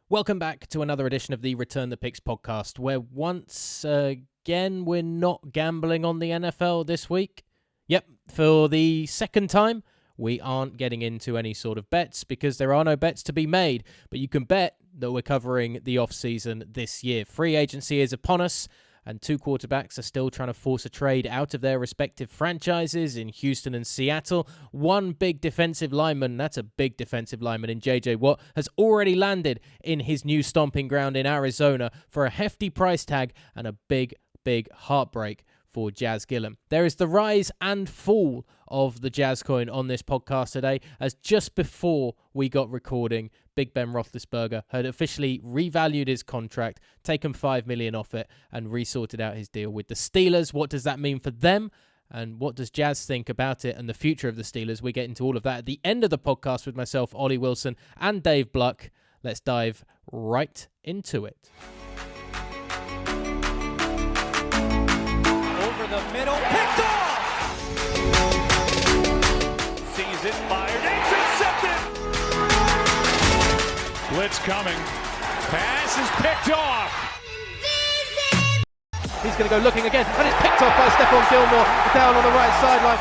Welcome back to another edition of the Return the Picks podcast, where once again we're not gambling on the NFL this week. Yep, for the second time, we aren't getting into any sort of bets because there are no bets to be made. But you can bet that we're covering the off-season this year. Free agency is upon us, and two quarterbacks are still trying to force a trade out of their respective franchises in Houston and Seattle. One big defensive lineman, that's a big defensive lineman in J.J. Watt, has already landed in his new stomping ground in Arizona for a hefty price tag and a big heartbreak for Jazz Gilliam. There is the rise and fall of the Jazz coin on this podcast today, as just before we got recording, Big Ben Roethlisberger had officially revalued his contract, taken $5 million off it, and resorted out his deal with the Steelers. What does that mean for them? And what does Jazz think about it and the future of the Steelers? We get into all of that at the end of the podcast with myself, Ollie Wilson, and Dave Bluck. Let's dive right into it. Over the middle, picked off! Sees it, fired, intercepted! Blitz coming. Pass is picked off. He's going to go looking again, and it's picked off by Stephon Gilmore down on the right sideline.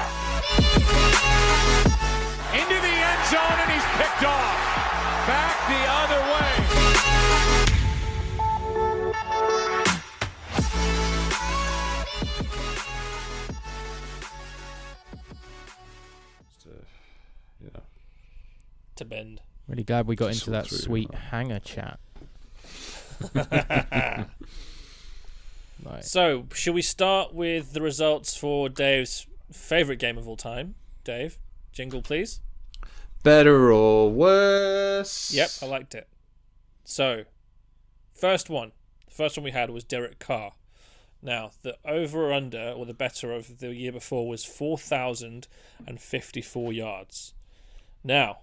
Into the end zone, and he's picked off. Back the other way. To bend. Really glad we got into that sweet hanger chat. Right. So, should we start with the results for Dave's favourite game of all time? Dave, jingle please. Better or worse? Yep, I liked it. So, first one. The first one we had was Derek Carr. Now, the over or under, or the better of the year before, was 4,054 yards. Now,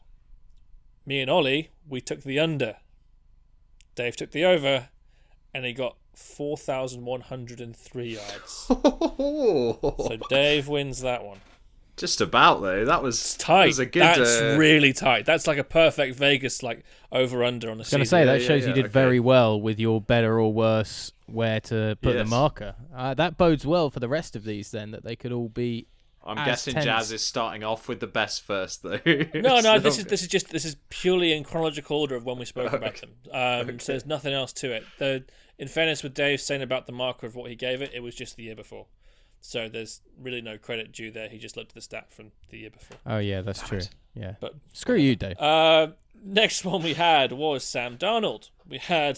me and Ollie, we took the under. Dave took the over, and he got 4,103 yards. So Dave wins that one. Just about, though. That was tight. That was a good, That's really tight. That's like a perfect Vegas over under on a season. I was going to say, that shows you did very well with your better or worse where to put the marker. That bodes well for the rest of these then, that they could all be I'm guessing tense. Jazz is starting off with the best first, though. No, this is purely in chronological order of when we spoke about them. So there's nothing else to it. In fairness, with Dave saying about the marker of what he gave it, it was just the year before. So there's really no credit due there. He just looked at the stat from the year before. Oh yeah, that's true. Yeah, but screw you, Dave. Next one we had was Sam Darnold. We had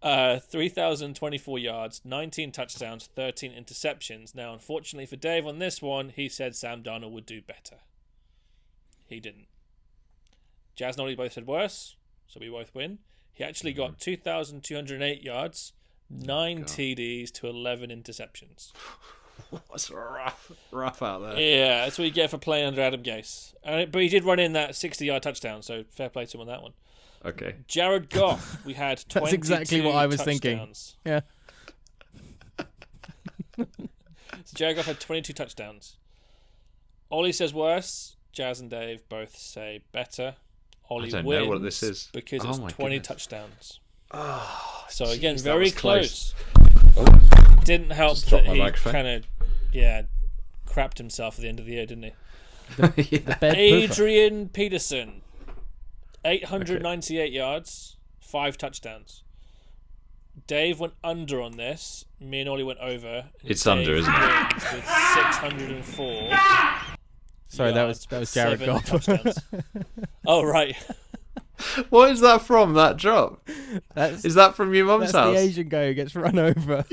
3,024 yards, 19 touchdowns, 13 interceptions. Now, unfortunately for Dave on this one, he said Sam Darnold would do better. He didn't. Jazz and Ollie both said worse, so we both win. He actually got 2,208 yards, 9 TDs to 11 interceptions. That's rough out there. Yeah, that's what you get for playing under Adam Gase. But he did run in that 60-yard touchdown, so fair play to him on that one. Okay. Jared Goff, we had 22 That's exactly what I was touchdowns. thinking. Yeah. So Jared Goff had 22 touchdowns. Ollie says worse. Jazz and Dave both say better. Ollie I don't wins know what this is. because it's 20 touchdowns. So again, Jeez, very close. Oh. Didn't help Just that dropped my he microphone. kind of, crapped himself at the end of the year, didn't he? The bed Adrian Peterson, 898 yards, 5 touchdowns. Dave went under on this. Me and Ollie went over. It's Dave under, isn't it? wins with 604. Sorry, that was Jared 7 Goff. touchdowns. Oh right. What is that from, that drop? Is that from your mum's house? That's the Asian guy who gets run over.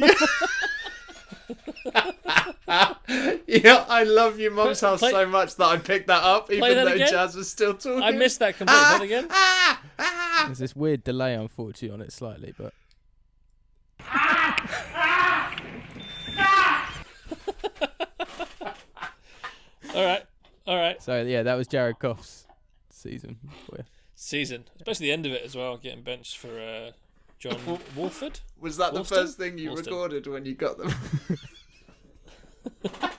Yeah, I love your mum's house Play- so much that I picked that up, even that though again? Jazz was still talking. I missed that completely. That again? There's this weird delay, unfortunately, on it slightly, but... All right. So, yeah, that was Jared Goff's season. Season, especially the end of it as well, getting benched for John Wolford. Was that Woolston? the first thing you Woolston. recorded when you got them? I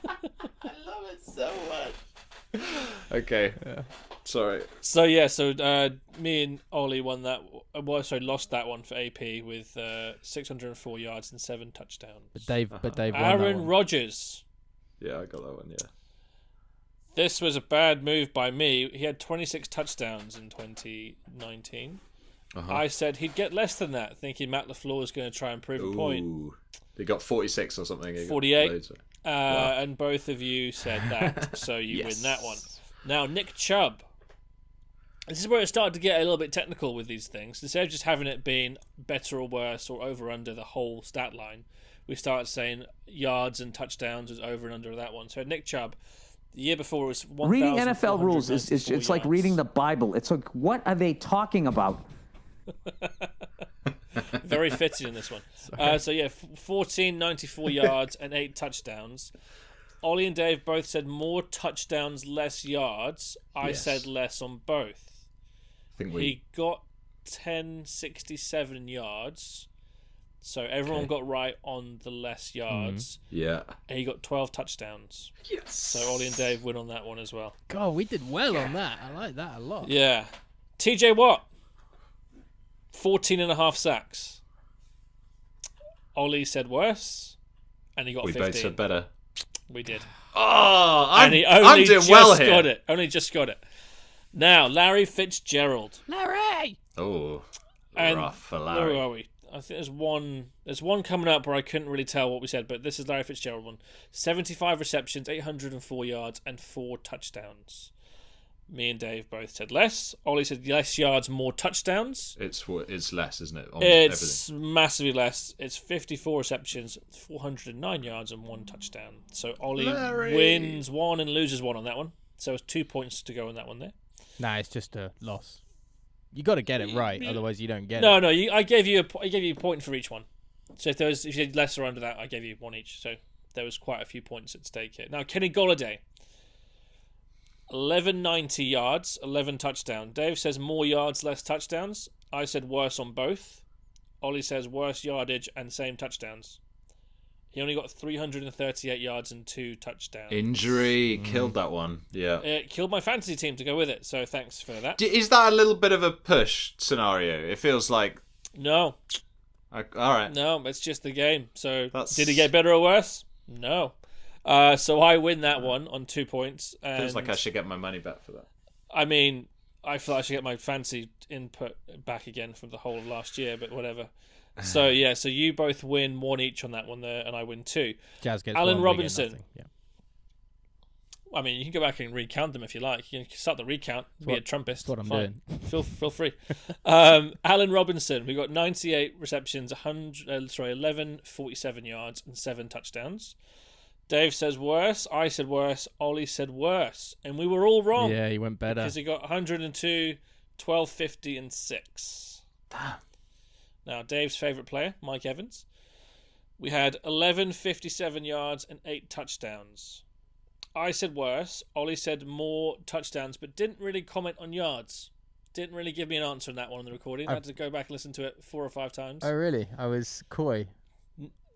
love it so much. Okay. Yeah. Sorry. So me and Ollie won that lost that one for AP with 604 yards and 7 touchdowns. But Dave won that Aaron one. Rodgers. Yeah, I got that one. Yeah. This was a bad move by me. He had 26 touchdowns in 2019. I said he'd get less than that, thinking Matt LaFleur was going to try and prove a point. He got 46 or something. 48. And both of you said that, so you win that one. Now, Nick Chubb. This is where it started to get a little bit technical with these things. Instead of just having it being better or worse or over under the whole stat line, we started saying yards and touchdowns was over and under that one. So Nick Chubb, the year before, was 1,494 reading NFL rules is it's like reading the Bible. It's like, what are they talking about? Very fitting in this one. 1,494 yards and 8 touchdowns. Ollie and Dave both said more touchdowns, less yards. I said less on both. He got 1,067 yards. So everyone got right on the less yards. Yeah. And he got 12 touchdowns. Yes. So Ollie and Dave win on that one as well. God, we did well on that. I like that a lot. Yeah. TJ Watt, 14.5 sacks. Ollie said worse, and he got 15. We both said better. We did. Oh, I'm doing well here. Only just got it. Now, Larry Fitzgerald. Larry! Oh, And rough for Larry. Where are we? I think there's one coming up where I couldn't really tell what we said, but this is Larry Fitzgerald one. 75 receptions, 804 yards, and 4 touchdowns. Me and Dave both said less. Ollie said less yards, more touchdowns. It's less, isn't it? It's massively less. It's 54 receptions, 409 yards, and 1 touchdown. So Ollie wins 1 and loses 1 on that one. So it's 2 points to go on that one there. Nah, it's just a loss. You got to get it right, otherwise you don't get it. No, I gave you a point for each one. So if you had less or under that, I gave you 1 each. So there was quite a few points at stake here. Now Kenny Golladay, 1,190 yards, 11 touchdowns. Dave says more yards, less touchdowns. I said worse on both. Ollie says worse yardage and same touchdowns. He only got 338 yards and 2 touchdowns. Injury killed that one. Yeah. It killed my fantasy team to go with it, so thanks for that. Is that a little bit of a push scenario? It feels like... No. All right. No, it's just the game. So did it get better or worse? No. So I win that one on 2 points. Feels like I should get my money back for that. I mean, I feel I should get my fancy input back again from the whole of last year, but whatever. So so you both win 1 each on that one there, and I win 2. Jazz gets Allen 1, Robinson. Yeah. I mean, you can go back and recount them if you like. You can start the recount. Be a Trumpist. That's what I'm Fine. doing. Feel free. Allen Robinson. We got 98 receptions, 1147 yards, and 7 touchdowns. Dave says worse. I said worse. Ollie said worse, and we were all wrong. Yeah, he went better because he got 102, 1250, and 6. Damn. Now, Dave's favourite player, Mike Evans. We had 1157 yards and 8 touchdowns. I said worse. Ollie said more touchdowns, but didn't really comment on yards. Didn't really give me an answer on that one on the recording. I had to go back and listen to it 4 or 5 times. Oh, really? I was coy.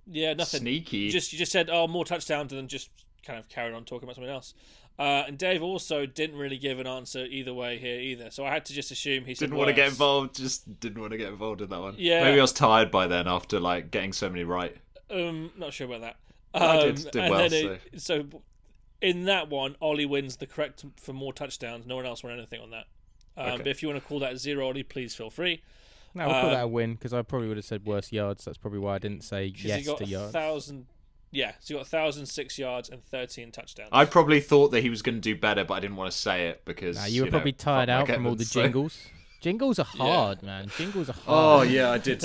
Yeah, nothing. Sneaky. You just said, more touchdowns, and then just kind of carried on talking about something else. And Dave also didn't really give an answer either way here either. So I had to just assume he said Didn't want to get involved. Just didn't want to get involved in that one. Yeah. Maybe I was tired by then after getting so many right. Not sure about that. I did well. So in that one, Ollie wins the correct for more touchdowns. No one else won anything on that. Okay. But if you want to call that 0, Ollie, please feel free. No, we'll call that a win, because I probably would have said worse yards. That's probably why I didn't say yes to yards. Yeah, so you got 1,006 yards and 13 touchdowns. I probably thought that he was going to do better, but I didn't want to say it because... you were probably tired out from all the jingles. Jingles are hard, man. Jingles are hard. Oh, yeah, I did.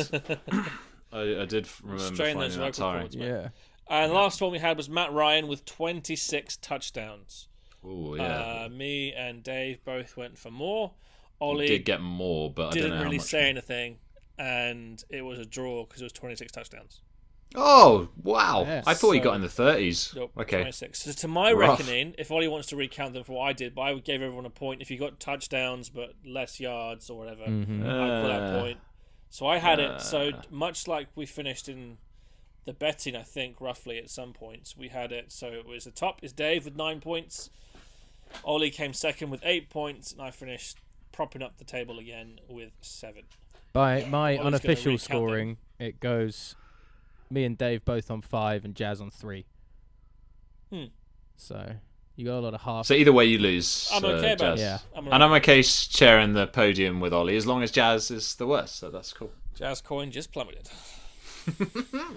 I did remember Strain finding those that vocal tiring. cords, mate. Yeah. And last one we had was Matt Ryan with 26 touchdowns. Oh, yeah. Me and Dave both went for more. Ollie did get more, but I don't know didn't how really much say anything, and it was a draw because it was 26 touchdowns. Oh, wow. Yes. I thought he got in the 30s. Nope, Okay. 26. So to my reckoning, if Ollie wants to recount them for what I did, but I would give everyone a point if you got touchdowns but less yards or whatever. Mm-hmm. I'd put that point. So I had it. So much like we finished in the betting, I think, roughly at some points, we had it. So it was the top is Dave with 9 points. Ollie came second with 8 points, and I finished propping up the table again with 7. By my Ollie's unofficial gonna recount them. scoring, it goes me and Dave both on 5 and Jazz on 3. So you got a lot of half. So either way, you lose. I'm okay about Jazz. Yeah. And I'm okay sharing the podium with Ollie as long as Jazz is the worst. So that's cool. Jazz coin just plummeted.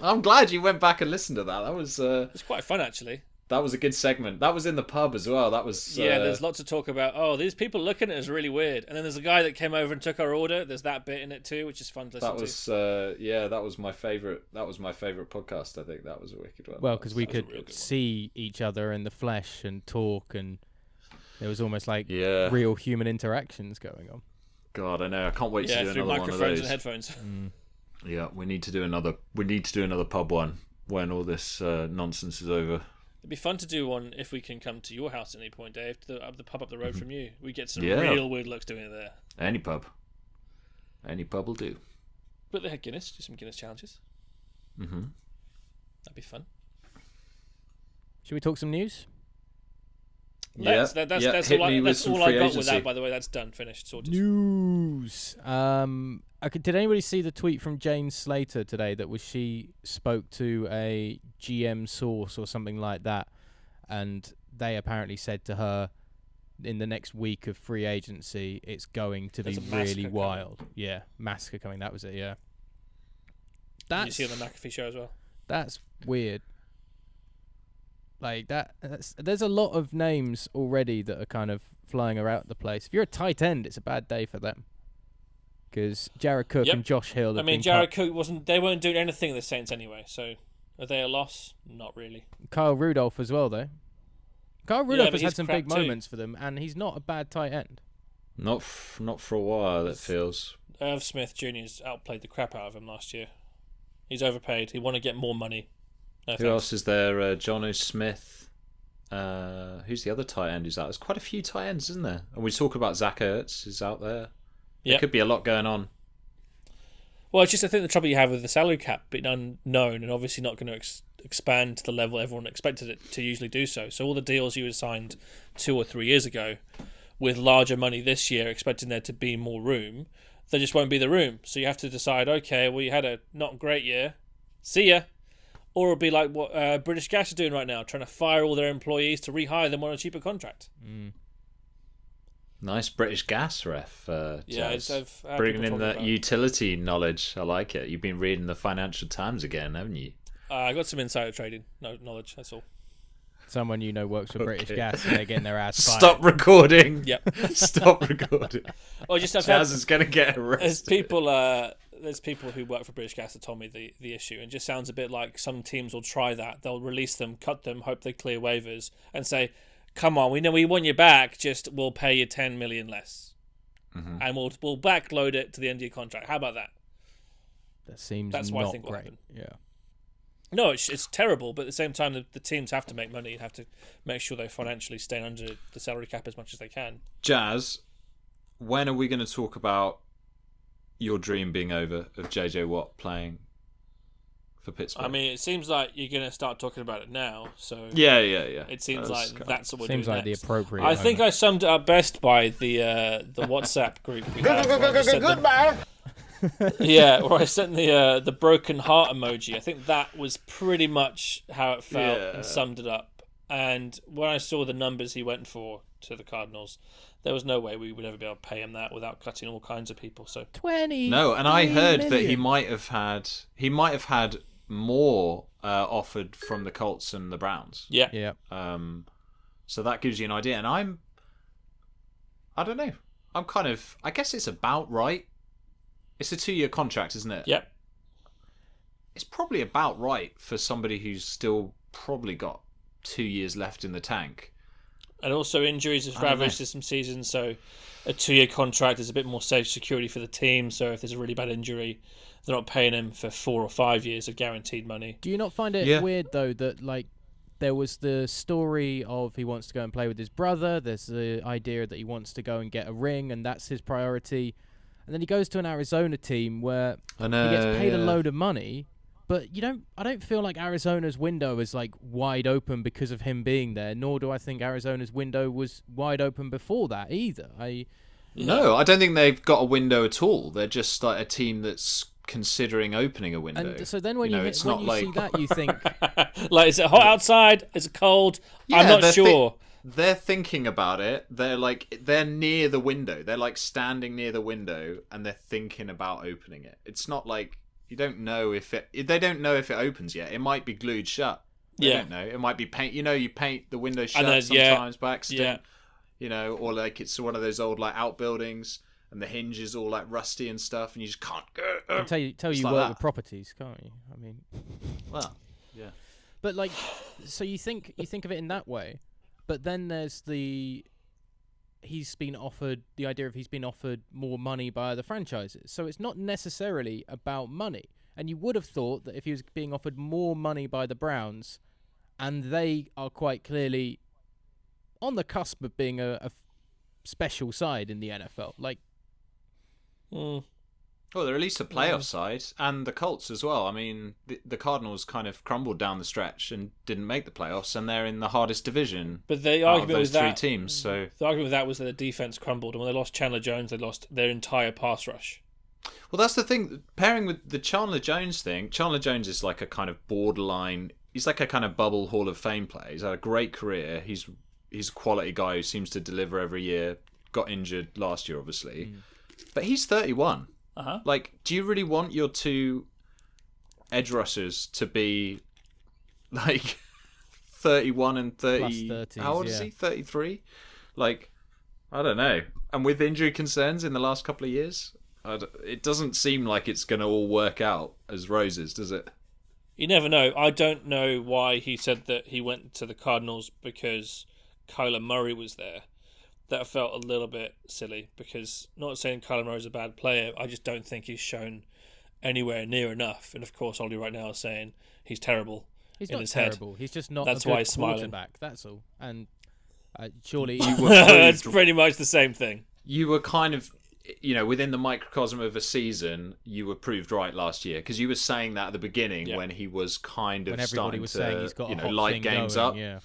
I'm glad you went back and listened to that. That was It's quite fun, actually. that was a good segment. That was in the pub as well. That was Yeah, there's lots to talk about. Oh, these people looking at us really weird. And then there's a guy that came over and took our order. There's that bit in it too, which is fun to listen that was that was my favorite. That was my favorite podcast. I think that was a wicked one. Well, because we That was a real could good one. see each other in the flesh and talk, and there was almost like Yeah. real human interactions going on. God, I know. I can't wait Yeah, to do through another one of microphones those. and headphones. Yeah, we need to do another. We need to do another pub one when all this nonsense is over. It'd be fun to do one if we can come to your house at any point, Dave. The pub up the road from you. We get some Yeah. real weird looks doing it there. Any pub will do. But they had Guinness. Do some Guinness challenges. Mm-hmm. That'd be fun. Should we talk some news? That's Hit all me I, with that's some all I free got with agency. that, by the way. That's done. Finished. Sorted. News. Okay, did anybody see the tweet from Jane Slater today that she spoke to a GM source or something like that, and they apparently said to her, in the next week of free agency, it's going to There's be a massacre really coming. wild. Yeah, massacre coming. That was it. Yeah. Did you see on the McAfee show as well? That's weird. Like there's a lot of names already that are kind of flying around the place. If you're a tight end, it's a bad day for them. Because Jared Cook Yep. and Josh Hill have I mean, been Jared Cook they weren't doing anything in the Saints anyway, so are they a loss? Not really. Kyle Rudolph as well, though. Kyle Rudolph but has had he's some crap big too. moments for them, and he's not a bad tight end. Not for a while. It feels. Irv Smith Jr.'s outplayed the crap out of him last year. He's overpaid. He want to get more money. No Who thanks. else is there? John O. Smith. Who's the other tight end who's out? There's quite a few tight ends, isn't there? And we talk about Zach Ertz is out there. There Yep. could be a lot going on. Well, it's just I think the trouble you have with the salary cap being unknown and obviously not going to expand to the level everyone expected it to usually do so. So all the deals you signed 2 or 3 years ago with larger money this year, expecting there to be more room, there just won't be the room. So you have to decide, okay, well, you had a not great year. See ya. Or it'll be like what British Gas are doing right now, trying to fire all their employees to rehire them on a cheaper contract. Nice British gas ref. Yeah, Jazz. I've had Bringing people in talking that about- utility knowledge. I like it. You've been reading the Financial Times again, haven't you? I got some insider trading knowledge, that's all. Someone you know works for British Okay. Gas, and they're getting their ass fired. Stop recording. Yep. Stop recording. Well, just I've Jazz had, is going to get arrested. there's people who work for British Gas that told me the issue, and it just sounds a bit like some teams will try that. They'll release them, cut them, hope they clear waivers, and say, "Come on, we know we want you back. Just we'll pay you 10 million less, and we'll backload it to the end of your contract. How about that?" That seems That's what I not think will great. happen. Yeah. No, it's terrible, but at the same time, the teams have to make money and have to make sure they financially stay under the salary cap as much as they can. Jazz, when are we going to talk about your dream being over of JJ Watt playing for Pittsburgh? I mean, it seems like you're going to start talking about it now, so yeah. it seems like that's what we're Seems doing like next. the appropriate. I think I summed it up best by the WhatsApp group we have. where I just sent them- Yeah, where I sent the broken heart emoji. I think that was pretty much how it felt Yeah. and summed it up. And when I saw the numbers he went for to the Cardinals, there was no way we would ever be able to pay him that without cutting all kinds of people. So 20. No, and I heard that he million. might have had more offered from the Colts and the Browns. yeah, Yeah. So that gives you an idea. And I don't know. I guess it's about right. It's a 2-year contract, isn't it? yep. It's probably about right for somebody who's still probably got 2 years left in the tank. And also injuries have ravaged some seasons, so a 2-year contract is a bit more safe security for the team. So if there's a really bad injury, they're not paying him for 4 or 5 years of guaranteed money. Do you not find it Yeah. weird though that like there was the story of he wants to go and play with his brother. There's the idea that he wants to go and get a ring, and that's his priority. And then he goes to an Arizona team where I know, he gets paid a yeah. load of money. But I don't feel like Arizona's window is like wide open because of him being there. Nor do I think Arizona's window was wide open before that either. No, I don't think they've got a window at all. They're just like a team that's considering opening a window. And so then when you it's when not you like see that, you think, Like, is it hot outside? Is it cold? Yeah, I'm not sure. They're thinking about it. They're near the window. They're like standing near the window and they're thinking about opening it. It's not like they don't know if it opens yet. It might be glued shut. They don't know. It might be paint. You paint the window shut sometimes by accident. Or like it's one of those old like outbuildings and the hinge is all like rusty and stuff, and you just can't go. I can tell you like work that. with properties, can't you? I mean, Well, yeah. but like, so you think of it in that way, but then there's the idea of he's been offered more money by other franchises. So it's not necessarily about money. And you would have thought that if he was being offered more money by the Browns, and they are quite clearly on the cusp of being a special side in the NFL, like. Well, they're at least a playoff side, and the Colts as well. I mean, the Cardinals kind of crumbled down the stretch and didn't make the playoffs, and they're in the hardest division. But the out of argument those with three that, teams. So the argument with that was that the defense crumbled, and when they lost Chandler Jones, they lost their entire pass rush. well, that's the thing. Pairing with the Chandler Jones thing, Chandler Jones is like a kind of borderline. He's like a kind of bubble Hall of Fame player. He's had a great career. He's a quality guy who seems to deliver every year. Got injured last year, obviously, but he's 31. Like, do you really want your two edge rushers to be like 31 and 30? Plus 30s, how old is he? 33? Like, I don't know. And with injury concerns in the last couple of years, it doesn't seem like it's going to all work out as roses, does it? You never know. I don't know why he said that he went to the Cardinals because Kyler Murray was there. That felt a little bit silly because, not saying Kyler Murray's a bad player, I just don't think he's shown anywhere near enough. And of course, Ollie right now is saying he's terrible. He's in not his terrible. Head. He's just not That's a good why he's smiling. quarterback. That's all. And surely It's pretty much the same thing. You were kind of, within the microcosm of a season, you were proved right last year because you were saying that at the beginning when he was kind of when everybody starting was to, saying he's got a hot light thing games going, up. Yeah.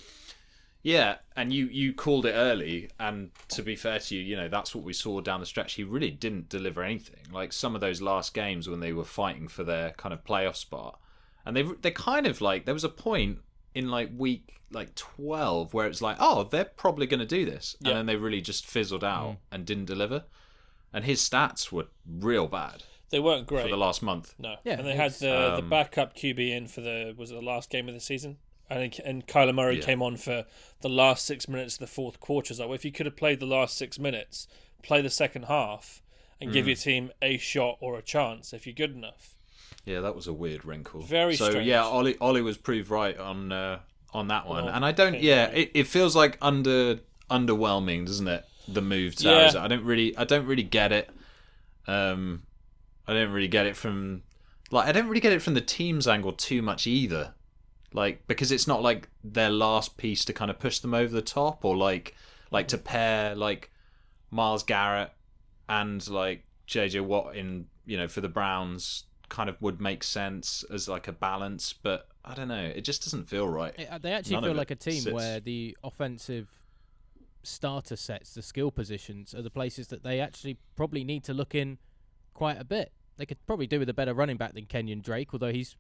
Yeah, and you called it early, and to be fair to you, that's what we saw down the stretch. He really didn't deliver anything. Like some of those last games when they were fighting for their kind of playoff spot, and they kind of like there was a point in like week 12 where it's like, oh, they're probably going to do this, and then they really just fizzled out and didn't deliver. And his stats were real bad. They weren't great for the last month. No, Yeah, and they had the backup QB in for the last game of the season. And Kyler Murray came on for the last 6 minutes of the fourth quarter. It's like, well, if you could have played the last 6 minutes, play the second half, and give your team a shot or a chance if you're good enough. Yeah, that was a weird wrinkle. Very strange. So yeah, Ollie was proved right on that one, and I don't. Yeah, it feels like underwhelming, doesn't it? The move to Arizona. I don't really get it. I don't really get it from the team's angle too much either. Like, because it's not like their last piece to kind of push them over the top, or like to pair like Myles Garrett and like JJ Watt in, for the Browns kind of would make sense as like a balance, but I don't know, it just doesn't feel right. They actually feel like a team where the offensive starter sets, the skill positions, are the places that they actually probably need to look in quite a bit. They could probably do with a better running back than Kenyon Drake, although he's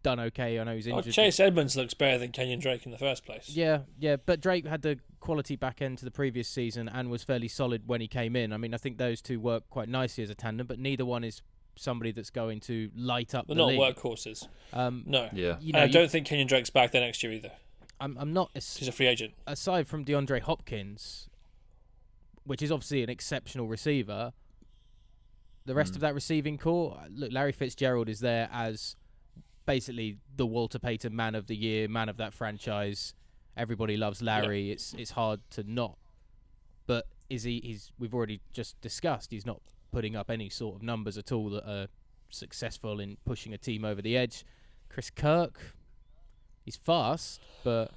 done okay. I know he's injured. Chase Edmonds looks better than Kenyon Drake in the first place. Yeah, but Drake had the quality back end to the previous season and was fairly solid when he came in. I mean, I think those two work quite nicely as a tandem, but neither one is somebody that's going to light up They're the not league. Workhorses. No. Yeah. And I don't think Kenyon Drake's back there next year either. I'm not. He's a free agent. Aside from DeAndre Hopkins, which is obviously an exceptional receiver, the rest of that receiving core, look, Larry Fitzgerald is there as basically the Walter Payton Man of the Year, man of that franchise. Everybody loves Larry. Yeah. It's hard to not. But we've already just discussed, he's not putting up any sort of numbers at all that are successful in pushing a team over the edge. Chris Kirk, he's fast, but...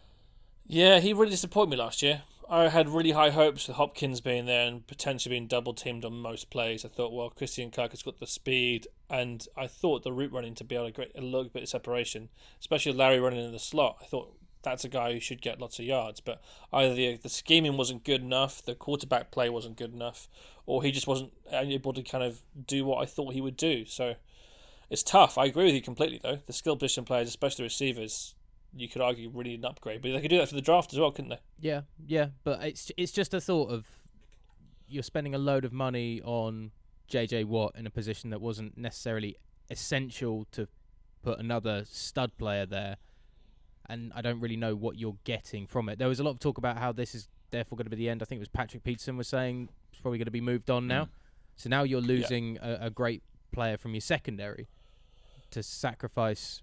Yeah, he really disappointed me last year. I had really high hopes with Hopkins being there and potentially being double-teamed on most plays. I thought, well, Christian Kirk has got the speed, and I thought the route running to be able to get a little bit of separation, especially Larry running in the slot. I thought that's a guy who should get lots of yards. But either the scheming wasn't good enough, the quarterback play wasn't good enough, or he just wasn't able to kind of do what I thought he would do. So it's tough. I agree with you completely, though. The skill position players, especially receivers, you could argue really need an upgrade. But they could do that for the draft as well, couldn't they? Yeah. But it's just a thought of you're spending a load of money on J.J. Watt in a position that wasn't necessarily essential to put another stud player there. And I don't really know what you're getting from it. There was a lot of talk about how this is therefore going to be the end. I think it was Patrick Peterson was saying it's probably going to be moved on now. So now you're losing a great player from your secondary to sacrifice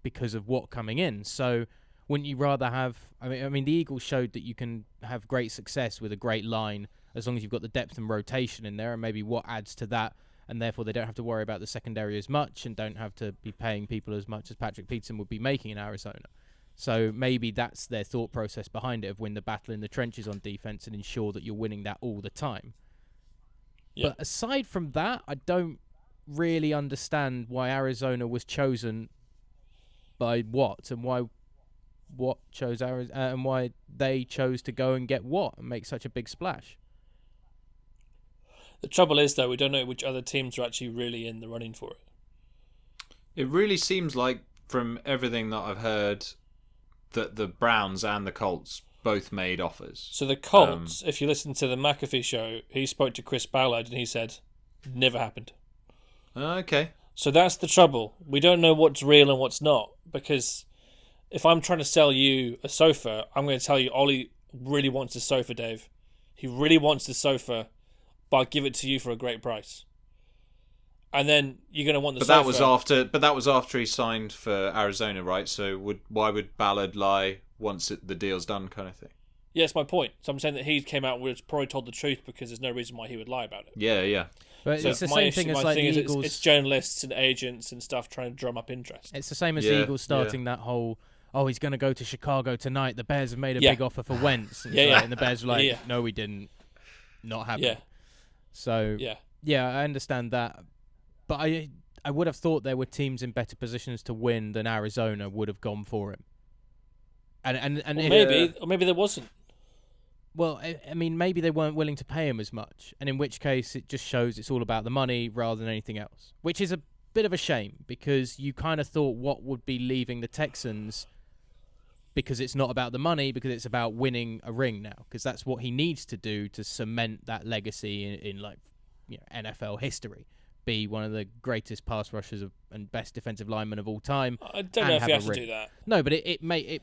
because of what coming in. So wouldn't you rather have... I mean, the Eagles showed that you can have great success with a great line as long as you've got the depth and rotation in there, and maybe what adds to that, and therefore they don't have to worry about the secondary as much and don't have to be paying people as much as Patrick Peterson would be making in Arizona. So maybe that's their thought process behind it, of win the battle in the trenches on defense and ensure that you're winning that all the time. But aside from that, I don't really understand why Arizona was chosen by Watt and why Watt chose Arizona and why they chose to go and get Watt and make such a big splash. The trouble is, though, we don't know which other teams are actually really in the running for it. It really seems like, from everything that I've heard, that the Browns and the Colts both made offers. So the Colts, if you listen to the McAfee show, he spoke to Chris Ballard and he said, never happened. Okay. So that's the trouble. We don't know what's real and what's not, because if I'm trying to sell you a sofa, I'm going to tell you Ollie really wants this sofa, Dave. He really wants this sofa, but I'll give it to you for a great price. And then you're going to want the sofa. But that was after he signed for Arizona, right? So why would Ballard lie once the deal's done, kind of thing? Yeah, that's my point. So I'm saying that he came out and was probably told the truth because there's no reason why he would lie about it. Yeah. But so it's the same thing as like the Eagles. It's journalists and agents and stuff trying to drum up interest. It's the same as the Eagles starting that whole, he's going to go to Chicago tonight. The Bears have made a big offer for Wentz. And and the Bears were like, no, we didn't. Not happen. Yeah. So, I understand that. But I would have thought there were teams in better positions to win than Arizona would have gone for him. And maybe there wasn't. Well, I mean, maybe they weren't willing to pay him as much, and in which case it just shows it's all about the money rather than anything else, which is a bit of a shame because you kind of thought what would be leaving the Texans because it's not about the money, because it's about winning a ring now, because that's what he needs to do to cement that legacy in NFL history. Be one of the greatest pass rushers and best defensive linemen of all time. I don't know if he has to do that. No, but it makes it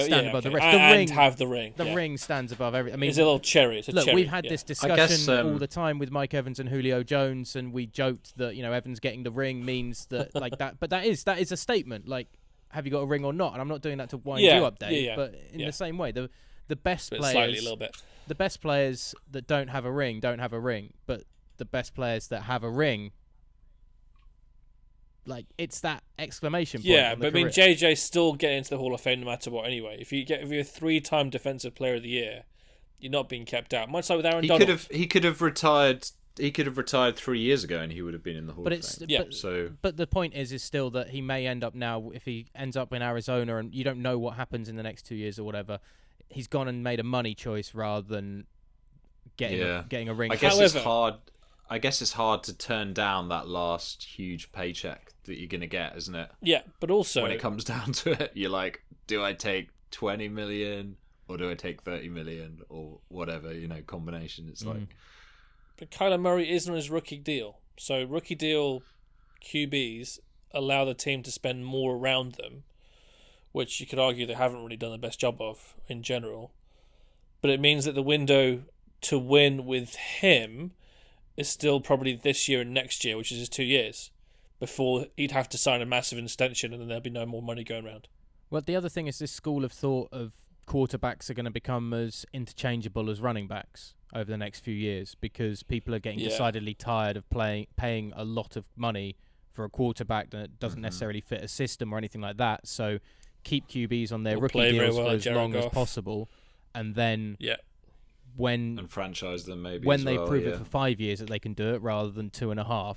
stand above the rest. The ring. The ring stands above everything. I mean, it's a little cherry. It's a cherry. We've had this discussion all the time with Mike Evans and Julio Jones, and we joked that Evans getting the ring means that like that. But that is a statement. Like, have you got a ring or not? And I'm not doing that to wind you up, Dave. But in the same way, the best players, slightly, a little bit. The best players that don't have a ring don't have a ring, but the best players that have a ring. Like, it's that exclamation point. Yeah, but I mean, JJ's still getting into the Hall of Fame no matter what anyway. If you're a 3-time Defensive Player of the Year, you're not being kept out. Much like with Aaron Donald. He could have retired 3 years ago and he would have been in the Hall of Fame. But the point is still that he may end up now, if he ends up in Arizona and you don't know what happens in the next 2 years or whatever, he's gone and made a money choice rather than getting a ring. I guess it's hard to turn down that last huge paycheck that you're going to get, isn't it? Yeah, but also... when it comes down to it, you're like, do I take 20 million or do I take 30 million or whatever, combination? It's like... But Kyler Murray is on his rookie deal. So rookie deal QBs allow the team to spend more around them, which you could argue they haven't really done the best job of in general. But it means that the window to win with him is still probably this year and next year, which is just 2 years, before he'd have to sign a massive extension and then there'll be no more money going around. Well, the other thing is this school of thought of quarterbacks are going to become as interchangeable as running backs over the next few years because people are getting decidedly tired of paying a lot of money for a quarterback that doesn't necessarily fit a system or anything like that. So keep QBs on their rookie deals for as long as possible, and then... and franchise them maybe when they prove it for 5 years that they can do it rather than 2.5,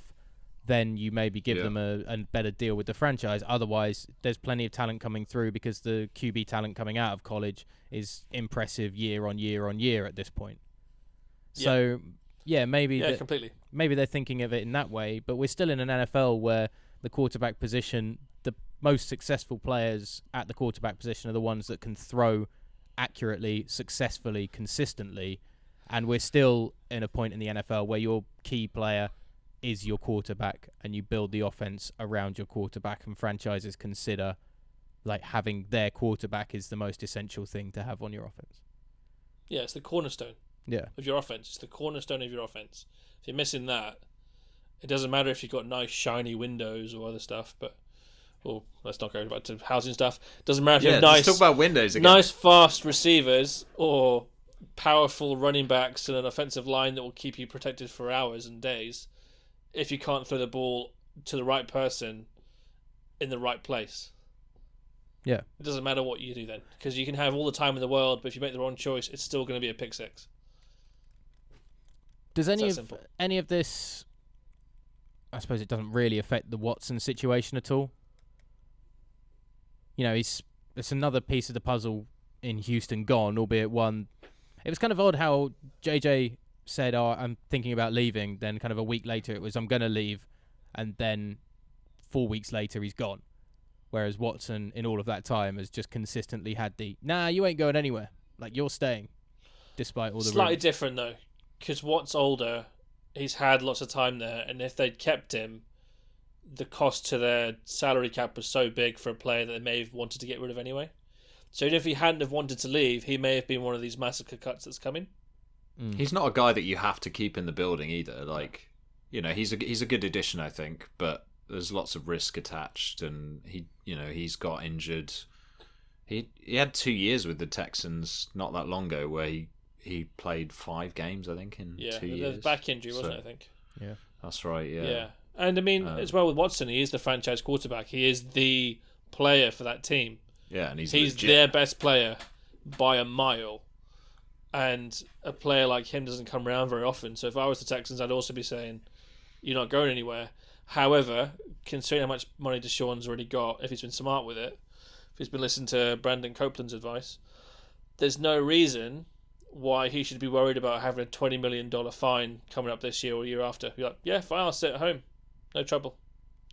then you maybe give them a better deal with the franchise. Otherwise, there's plenty of talent coming through because the QB talent coming out of college is impressive year on year on year at this point. So, maybe completely. Maybe they're thinking of it in that way, but we're still in an NFL where the quarterback position, the most successful players at the quarterback position are the ones that can throw accurately, successfully, consistently, and we're still in a point in the NFL where your key player is your quarterback and you build the offense around your quarterback, and franchises consider like having their quarterback is the most essential thing to have on your offense. Yeah, it's the cornerstone of your offense. It's the cornerstone of your offense. If you're missing that, it doesn't matter if you've got nice shiny windows or other stuff, but let's not go back to housing stuff. Doesn't matter if you have nice, let's talk about windows again. Nice fast receivers or powerful running backs and an offensive line that will keep you protected for hours and days. If you can't throw the ball to the right person in the right place. Yeah. It doesn't matter what you do then, because you can have all the time in the world, but if you make the wrong choice, it's still going to be a pick six. Does any of this, I suppose it doesn't really affect the Watson situation at all? You know, it's another piece of the puzzle in Houston gone, albeit one. It was kind of odd how JJ said, I'm thinking about leaving. Then kind of a week later it was, I'm going to leave. And then 4 weeks later he's gone. Whereas Watson, in all of that time, has just consistently had nah, you ain't going anywhere. Like, you're staying. Despite all the Slightly different, though. Because Watt's older, he's had lots of time there. And if they'd kept him, the cost to their salary cap was so big for a player that they may have wanted to get rid of anyway. So even if he hadn't have wanted to leave, he may have been one of these massacre cuts that's coming. He's not a guy that you have to keep in the building either. Like, you know, he's a good addition, I think, but there's lots of risk attached, and he's got injured. He had 2 years with the Texans not that long ago, where he played 5 games, I think, in 2 years. Yeah, back injury, wasn't it? I think. Yeah, that's right. Yeah. Yeah, and I mean, as well with Watson, he is the franchise quarterback. He is the player for that team. Yeah, and he's their best player by a mile. And a player like him doesn't come around very often. So if I was the Texans, I'd also be saying, you're not going anywhere. However, considering how much money Deshaun's already got, if he's been smart with it, if he's been listening to Brandon Copeland's advice, there's no reason why he should be worried about having a $20 million fine coming up this year or year after. You're like, yeah, fine, I'll sit at home. No trouble.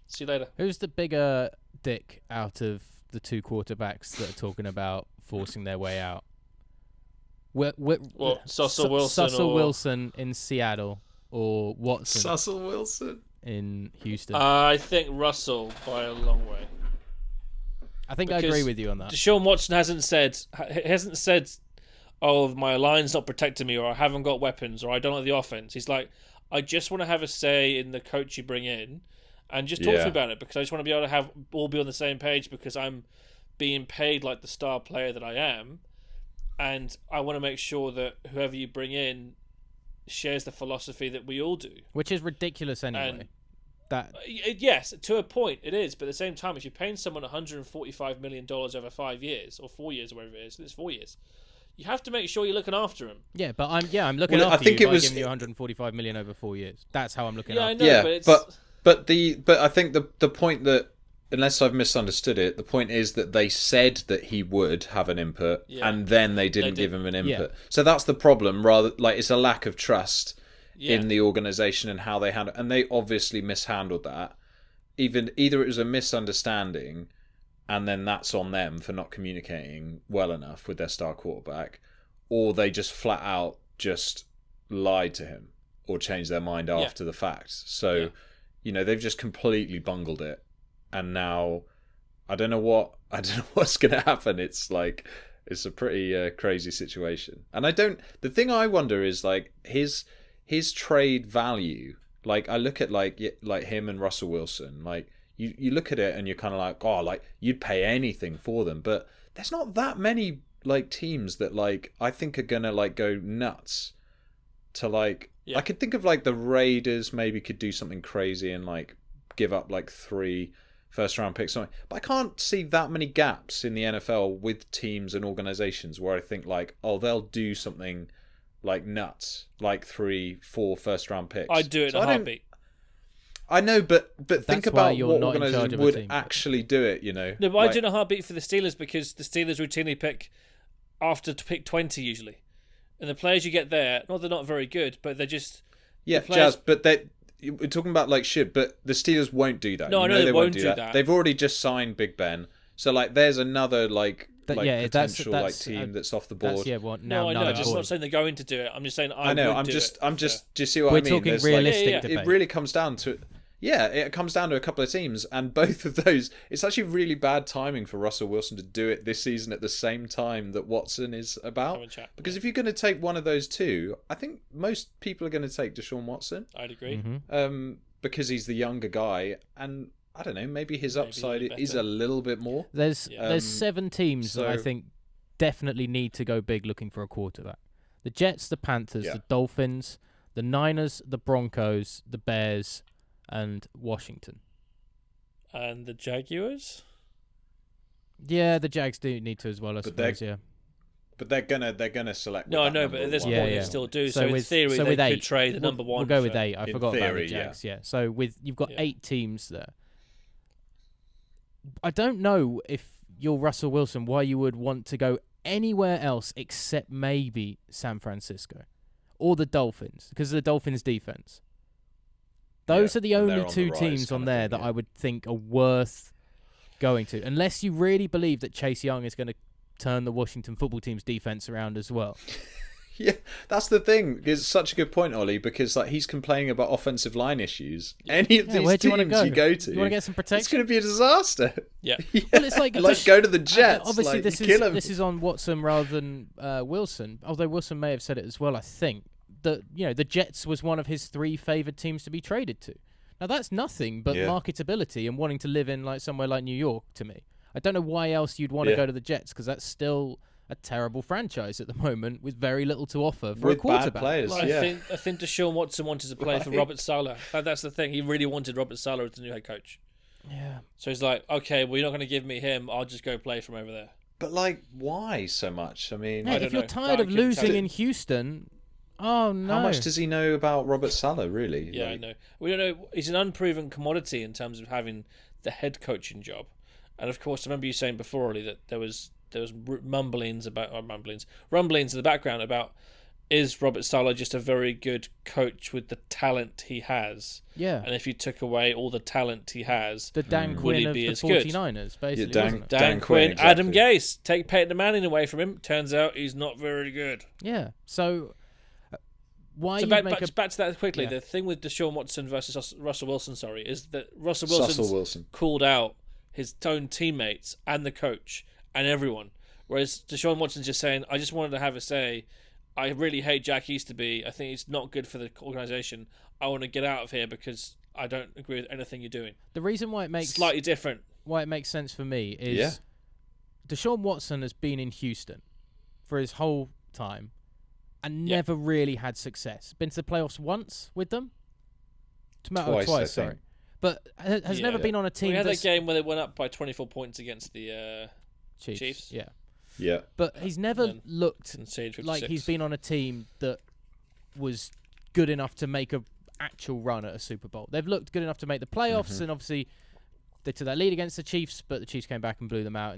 See you later. Who's the bigger dick out of the two quarterbacks that are talking about forcing their way out? Russel Wilson? Russel Wilson in Seattle or Watson? Russel Wilson in Houston. I think Russell by a long way. I think I agree with you on that. Deshaun Watson hasn't said, oh, my line's not protecting me, or I haven't got weapons, or I don't like the offense. He's like, I just want to have a say in the coach you bring in, and just talk to me about it, because I just want to be able to all be on the same page, because I'm being paid like the star player that I am, and I want to make sure that whoever you bring in shares the philosophy that we all do. Which is ridiculous anyway. Yes, to a point it is, but at the same time, if you're paying someone $145 million over 5 years, or 4 years, or whatever it is, it's 4 years, you have to make sure you're looking after him. Yeah, but I'm looking after you by giving you $145 million over 4 years. That's how I'm looking after you. I know, but I think the point that, unless I've misunderstood it, the point is that they said that he would have an input, and then they didn't give him an input. Yeah. So that's the problem. Rather, like, it's a lack of trust in the organisation and how they handle, and they obviously mishandled that. Either it was a misunderstanding, and then that's on them for not communicating well enough with their star quarterback, or they just flat out just lied to him or changed their mind after the fact. So, they've just completely bungled it. And now, I don't know what's going to happen. It's like, it's a pretty crazy situation. And the thing I wonder is, like, his trade value. Like, I look at like him and Russell Wilson. Like, you look at it and you're kind of like, oh, like, you'd pay anything for them. But there's not that many, like, teams that, like, I think are going to, like, go nuts to, like, I could think of, like, the Raiders maybe could do something crazy and, like, give up, like, 3 first-round picks. But I can't see that many gaps in the NFL with teams and organizations where I think, like, oh, they'll do something, like, nuts, like 3-4 first-round picks. I'd do it in a heartbeat. I know, but think about you're what not in charge organisation of a would team. actually do it. You know. No, but I do know heartbeat for the Steelers because the Steelers routinely pick after pick 20 usually, and the players you get there, they're not very good, but they're just Jazz. But we're talking about like shit. But the Steelers won't do that. No, I know they won't do that. They've already just signed Big Ben, so like there's another potential team that's off the board. No, I know. I'm just not saying they're going to do it. I'm just saying I know. Do you see what we're I mean? Talking realistic debate. It really comes down to. Yeah, it comes down to a couple of teams, and both of those, it's actually really bad timing for Russell Wilson to do it this season at the same time that Watson is about. Because if you're going to take one of those two, I think most people are going to take Deshaun Watson. I'd agree. Mm-hmm. Because he's the younger guy, and I don't know, maybe his upside is a little bit more. There's 7 teams that I think definitely need to go big looking for a quarterback. The Jets, the Panthers, the Dolphins, the Niners, the Broncos, the Bears, and Washington. And the Jaguars? Yeah, the Jags do need to as well, I suppose, But they're gonna select. No, I know, but at this point they still do. So in theory, they could trade the number one. We'll go with 8. I forgot about the Jags. So you've got 8 teams there. I don't know if you're Russell Wilson, why you would want to go anywhere else except maybe San Francisco or the Dolphins, because of the Dolphins' defense. Those are the only 2 teams on there that I would think are worth going to, unless you really believe that Chase Young is going to turn the Washington football team's defense around as well. Yeah, that's the thing. It's such a good point, Ollie, because like he's complaining about offensive line issues. Any of these teams you go to, you want to get some protection? It's going to be a disaster. Yeah. Well, it's like go to the Jets. Obviously, like, this is on Watson rather than Wilson. Although Wilson may have said it as well. I think that the Jets was one of his 3 favoured teams to be traded to. Now that's nothing but marketability and wanting to live in like somewhere like New York to me. I don't know why else you'd want to go to the Jets, because that's still a terrible franchise at the moment with very little to offer for a quarterback. Bad players, I think Deshaun Watson wanted to play for Robert Saleh. That's the thing. He really wanted Robert Saleh as the new head coach. Yeah. So he's like, okay, well, you're not going to give me him. I'll just go play from over there. But like, why so much? I mean, if you're tired of losing in Houston, oh no. How much does he know about Robert Saleh, really? Yeah, I know. We don't know. He's an unproven commodity in terms of having the head coaching job. And of course, I remember you saying before, Ollie, that there was rumblings in the background about, is Robert Saleh just a very good coach with the talent he has? Yeah. And if you took away all the talent he has, the Dan Quinn of the 49ers, basically. Yeah, Dan Quinn, exactly. Adam Gase. Take Peyton Manning away from him. Turns out he's not very good. Yeah. So why back to that quickly. Yeah. The thing with Deshaun Watson versus Russell Wilson, is that Russell Wilson called out his own teammates and the coach and everyone, whereas Deshaun Watson's just saying, I just wanted to have a say. I really hate Jack Easterby. I think he's not good for the organisation. I want to get out of here because I don't agree with anything you're doing. The reason why it makes slightly different, why it makes sense for me is Deshaun Watson has been in Houston for his whole time and never really had success. Been to the playoffs once with them? Twice, sorry. But has never been on a team. We had that game where they went up by 24 points against the Chiefs. Yeah. Yeah. But he's never looked like he's been on a team that was good enough to make an actual run at a Super Bowl. They've looked good enough to make the playoffs, and obviously they took that lead against the Chiefs, but the Chiefs came back and blew them out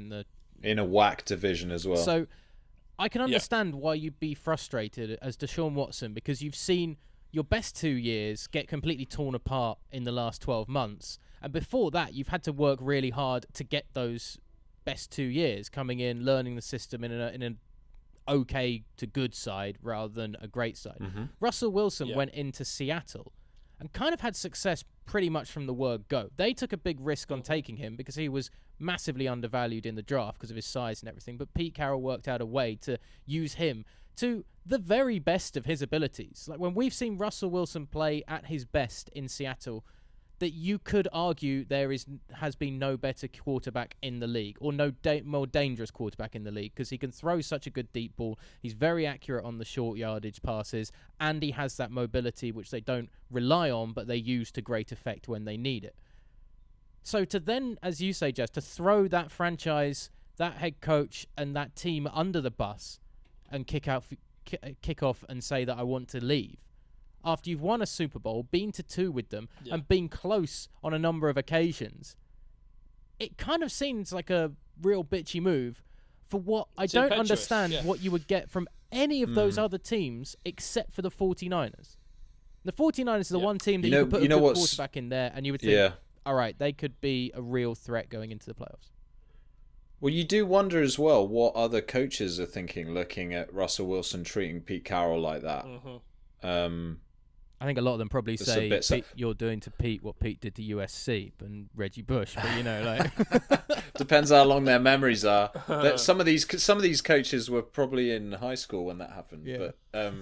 in a whack division as well. So I can understand why you'd be frustrated as Deshaun Watson, because you've seen your best 2 years get completely torn apart in the last 12 months. And before that, you've had to work really hard to get those best 2 years, coming in, learning the system in an okay to good side rather than a great side. Russell Wilson went into Seattle and kind of had success pretty much from the word go. They took a big risk on taking him because he was massively undervalued in the draft because of his size and everything. But Pete Carroll worked out a way to use him to the very best of his abilities. Like when we've seen Russell Wilson play at his best in Seattle, that you could argue has been no better quarterback in the league, or no more dangerous quarterback in the league, because he can throw such a good deep ball. He's very accurate on the short yardage passes, and he has that mobility which they don't rely on, but they use to great effect when they need it. So to then, as you say, Jess, to throw that franchise, that head coach, and that team under the bus and kick off and say that I want to leave, after you've won a Super Bowl, been to 2 with them, and been close on a number of occasions. It kind of seems like a real bitchy move for what I don't understand what you would get from any of those other teams except for the 49ers. The 49ers are the one team that you could put a good quarterback in there and you would think, all right, they could be a real threat going into the playoffs. Well, you do wonder as well what other coaches are thinking, looking at Russell Wilson treating Pete Carroll like that. I think a lot of them probably say, Pete, you're doing to Pete what Pete did to USC and Reggie Bush, but depends how long their memories are. Some of these coaches were probably in high school when that happened. Yeah. But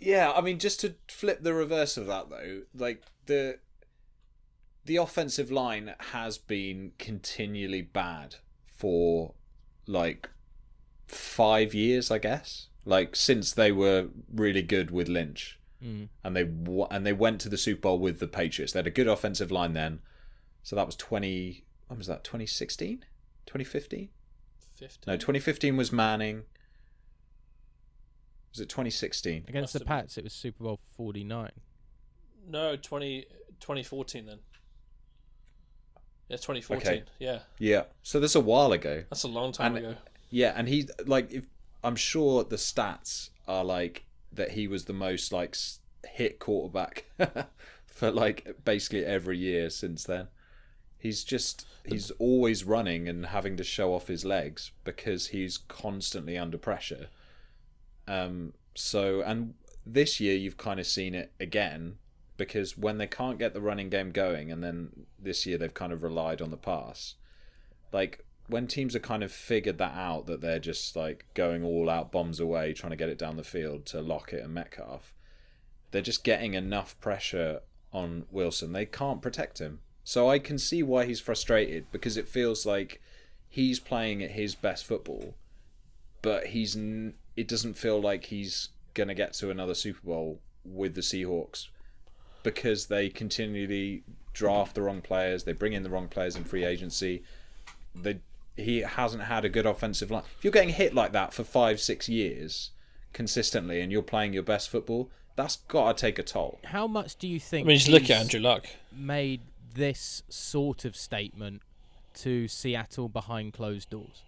I mean, just to flip the reverse of that though, like the offensive line has been continually bad for like 5 years, I guess. Like since they were really good with Lynch, and they went to the Super Bowl with the Patriots. They had a good offensive line then, so that was 2016, 2015. No, 2015 was Manning. Was it 2016 against the Pats? It was Super Bowl 49. No, 2014 then. Yeah, 2014. Okay. Yeah. So that's a while ago. That's a long time ago. Yeah, and he I'm sure the stats are like that he was the most like hit quarterback for like basically every year since then. He's always running and having to show off his legs because he's constantly under pressure. So this year you've kind of seen it again because when they can't get the running game going, and then this year they've kind of relied on the pass. Like when teams have kind of figured that out, that they're just like going all out bombs away, trying to get it down the field to Lockett and Metcalf, they're just getting enough pressure on Wilson. They can't protect him. So I can see why he's frustrated, because it feels like he's playing at his best football, but it doesn't feel like he's going to get to another Super Bowl with the Seahawks because they continually draft the wrong players. They bring in the wrong players in free agency. He hasn't had a good offensive line. If you're getting hit like that for 5-6 years consistently and you're playing your best football, that's got to take a toll. How much do you think just look at Andrew Luck made this sort of statement to Seattle behind closed doors?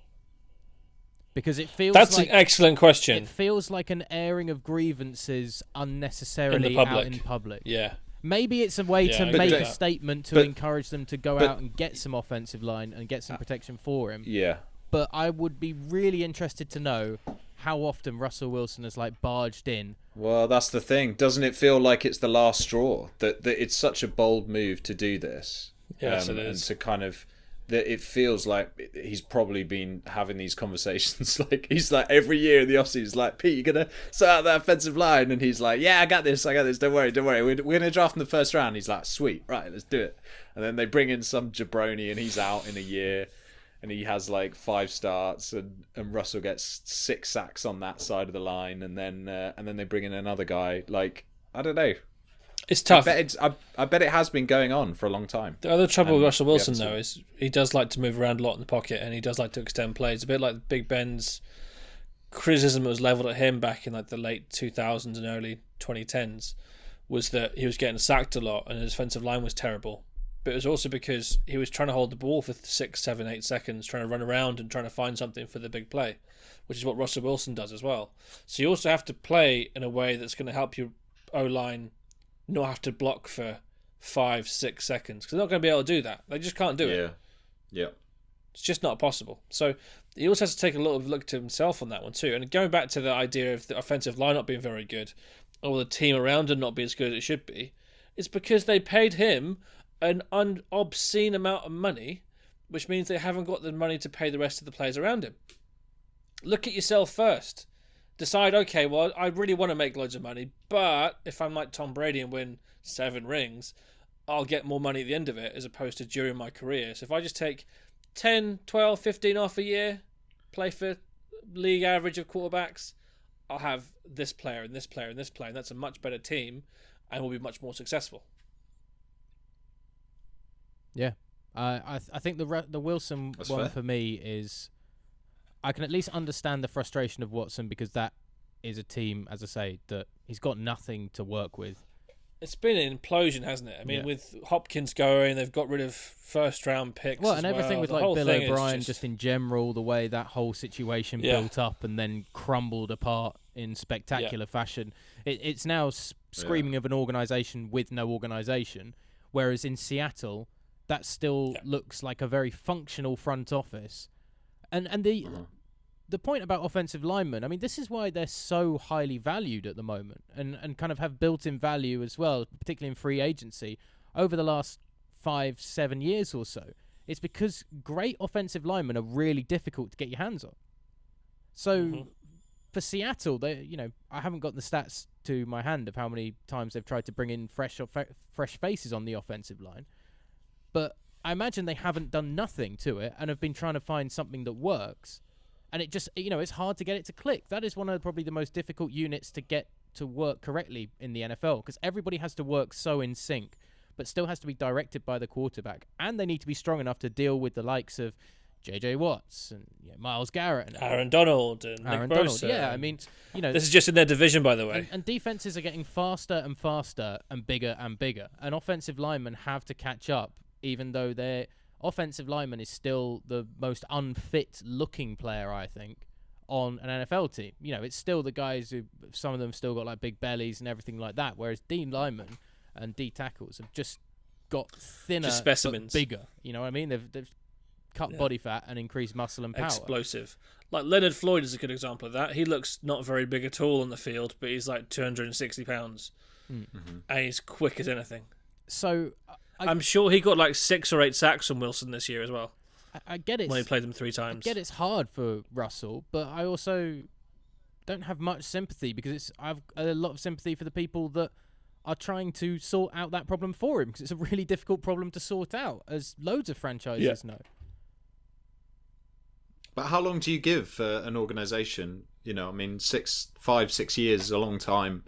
Because it feels that's an excellent question. It feels like an airing of grievances unnecessarily out in public. Yeah. Maybe it's a way to make a statement to encourage them to go out and get some offensive line and get some protection for him. Yeah. But I would be really interested to know how often Russell Wilson has like barged in. Well, that's the thing. Doesn't it feel like it's the last straw? That it's such a bold move to do this. Yes, it is. And to kind of... that it feels like he's probably been having these conversations. Like he's like every year in the offseason, he's like, Pete, you're gonna sort out that offensive line, and he's like, yeah, I got this. Don't worry. We're gonna draft in the first round. He's like, sweet, right, let's do it. And then they bring in some jabroni, and he's out in a year, and he has like 5 starts, and Russell gets 6 sacks on that side of the line, and then they bring in another guy. Like I don't know. It's tough. I bet it has been going on for a long time. The other trouble with Russell Wilson, though, is he does like to move around a lot in the pocket, and he does like to extend plays. A bit like Big Ben's criticism that was levelled at him back in like the late 2000s and early 2010s was that he was getting sacked a lot and his offensive line was terrible. But it was also because he was trying to hold the ball for 6, 7, 8 seconds, trying to run around and trying to find something for the big play, which is what Russell Wilson does as well. So you also have to play in a way that's going to help your O-line not have to block for 5, 6 seconds, because they're not going to be able to do that. They just can't do it. Yeah. It's just not possible. So he also has to take a little look to himself on that one too. And going back to the idea of the offensive line not being very good, or the team around him not being as good as it should be, it's because they paid him an obscene amount of money, which means they haven't got the money to pay the rest of the players around him. Look at yourself first. Decide, okay, well, I really want to make loads of money, but if I'm like Tom Brady and win 7 rings, I'll get more money at the end of it as opposed to during my career. So if I just take 10, 12, 15 off a year, play for league average of quarterbacks, I'll have this player and this player and this player, and that's a much better team and will be much more successful. Yeah. I think the Wilson one for me is... I can at least understand the frustration of Watson because that is a team, as I say, that he's got nothing to work with. It's been an implosion, hasn't it? I mean, with Hopkins going, they've got rid of first-round picks. Well, and everything with like Bill O'Brien, just in general, the way that whole situation built up and then crumbled apart in spectacular fashion. It's now screaming of an organisation with no organisation, whereas in Seattle, that still looks like a very functional front office. And the point about offensive linemen, I mean, this is why they're so highly valued at the moment and kind of have built-in value as well, particularly in free agency, over the last 5-7 years or so. It's because great offensive linemen are really difficult to get your hands on. So for Seattle, I haven't got the stats to my hand of how many times they've tried to bring in fresh faces on the offensive line, but I imagine they haven't done nothing to it and have been trying to find something that works. And it just, it's hard to get it to click. That is one of probably the most difficult units to get to work correctly in the NFL, because everybody has to work so in sync, but still has to be directed by the quarterback. And they need to be strong enough to deal with the likes of J.J. Watts and Myles Garrett. And Aaron Donald and Nick Bosa. Yeah, I mean, This is just in their division, by the way. And defenses are getting faster and faster and bigger and bigger. And offensive linemen have to catch up, even though their offensive lineman is still the most unfit looking player, I think, on an NFL team. It's still the guys who, some of them still got like big bellies and everything like that, whereas D linemen and D tackles have just got thinner, just specimens. But bigger. You know what I mean? They've cut body fat and increased muscle and power. Explosive. Like Leonard Floyd is a good example of that. He looks not very big at all on the field, but he's like 260 pounds. And he's quick as anything. So I'm sure he got like 6 or 8 sacks from Wilson this year as well. I get it. When he played them 3 times. I get it's hard for Russell, but I also don't have much sympathy because I've a lot of sympathy for the people that are trying to sort out that problem for him, because it's a really difficult problem to sort out, as loads of franchises know. But how long do you give an organisation? 5, 6 years is a long time.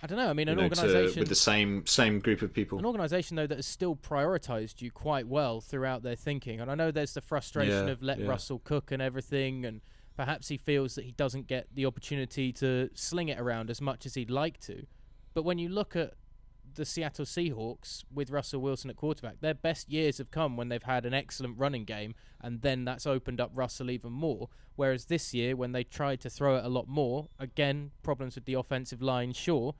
I don't know. I mean, an organisation with the same group of people. An organisation, though, that has still prioritised you quite well throughout their thinking. And I know there's the frustration of let Russell cook and everything, and perhaps he feels that he doesn't get the opportunity to sling it around as much as he'd like to. But when you look at the Seattle Seahawks with Russell Wilson at quarterback, their best years have come when they've had an excellent running game, and then that's opened up Russell even more. Whereas this year, when they tried to throw it a lot more, again, problems with the offensive line, sure,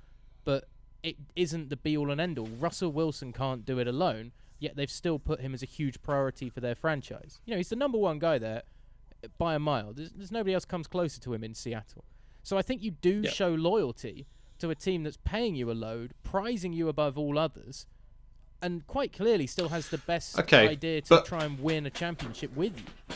but it isn't the be-all and end-all. Russell Wilson can't do it alone, yet they've still put him as a huge priority for their franchise. He's the number one guy there by a mile. There's nobody else comes closer to him in Seattle. So I think you do show loyalty to a team that's paying you a load, prizing you above all others, and quite clearly still has the best idea to try and win a championship with you.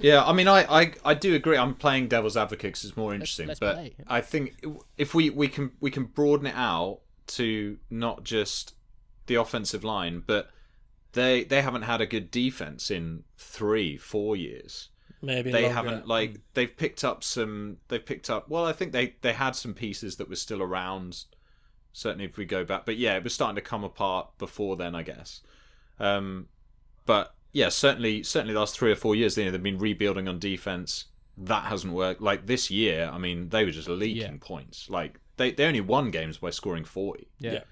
Yeah, I mean, I do agree. I'm playing devil's advocate because it's more interesting. Let's but play. I think if we can broaden it out to not just the offensive line, but they haven't had a good defense in 3-4 years. Maybe they longer. haven't they've picked up. Well, I think they had some pieces that were still around. Certainly, if we go back, but yeah, it was starting to come apart before then, I guess. But yeah, certainly the last 3 or 4 years, they've been rebuilding on defense. That hasn't worked. Like this year, I mean, they were just leaking points. Like they only won games by scoring 40. Yeah.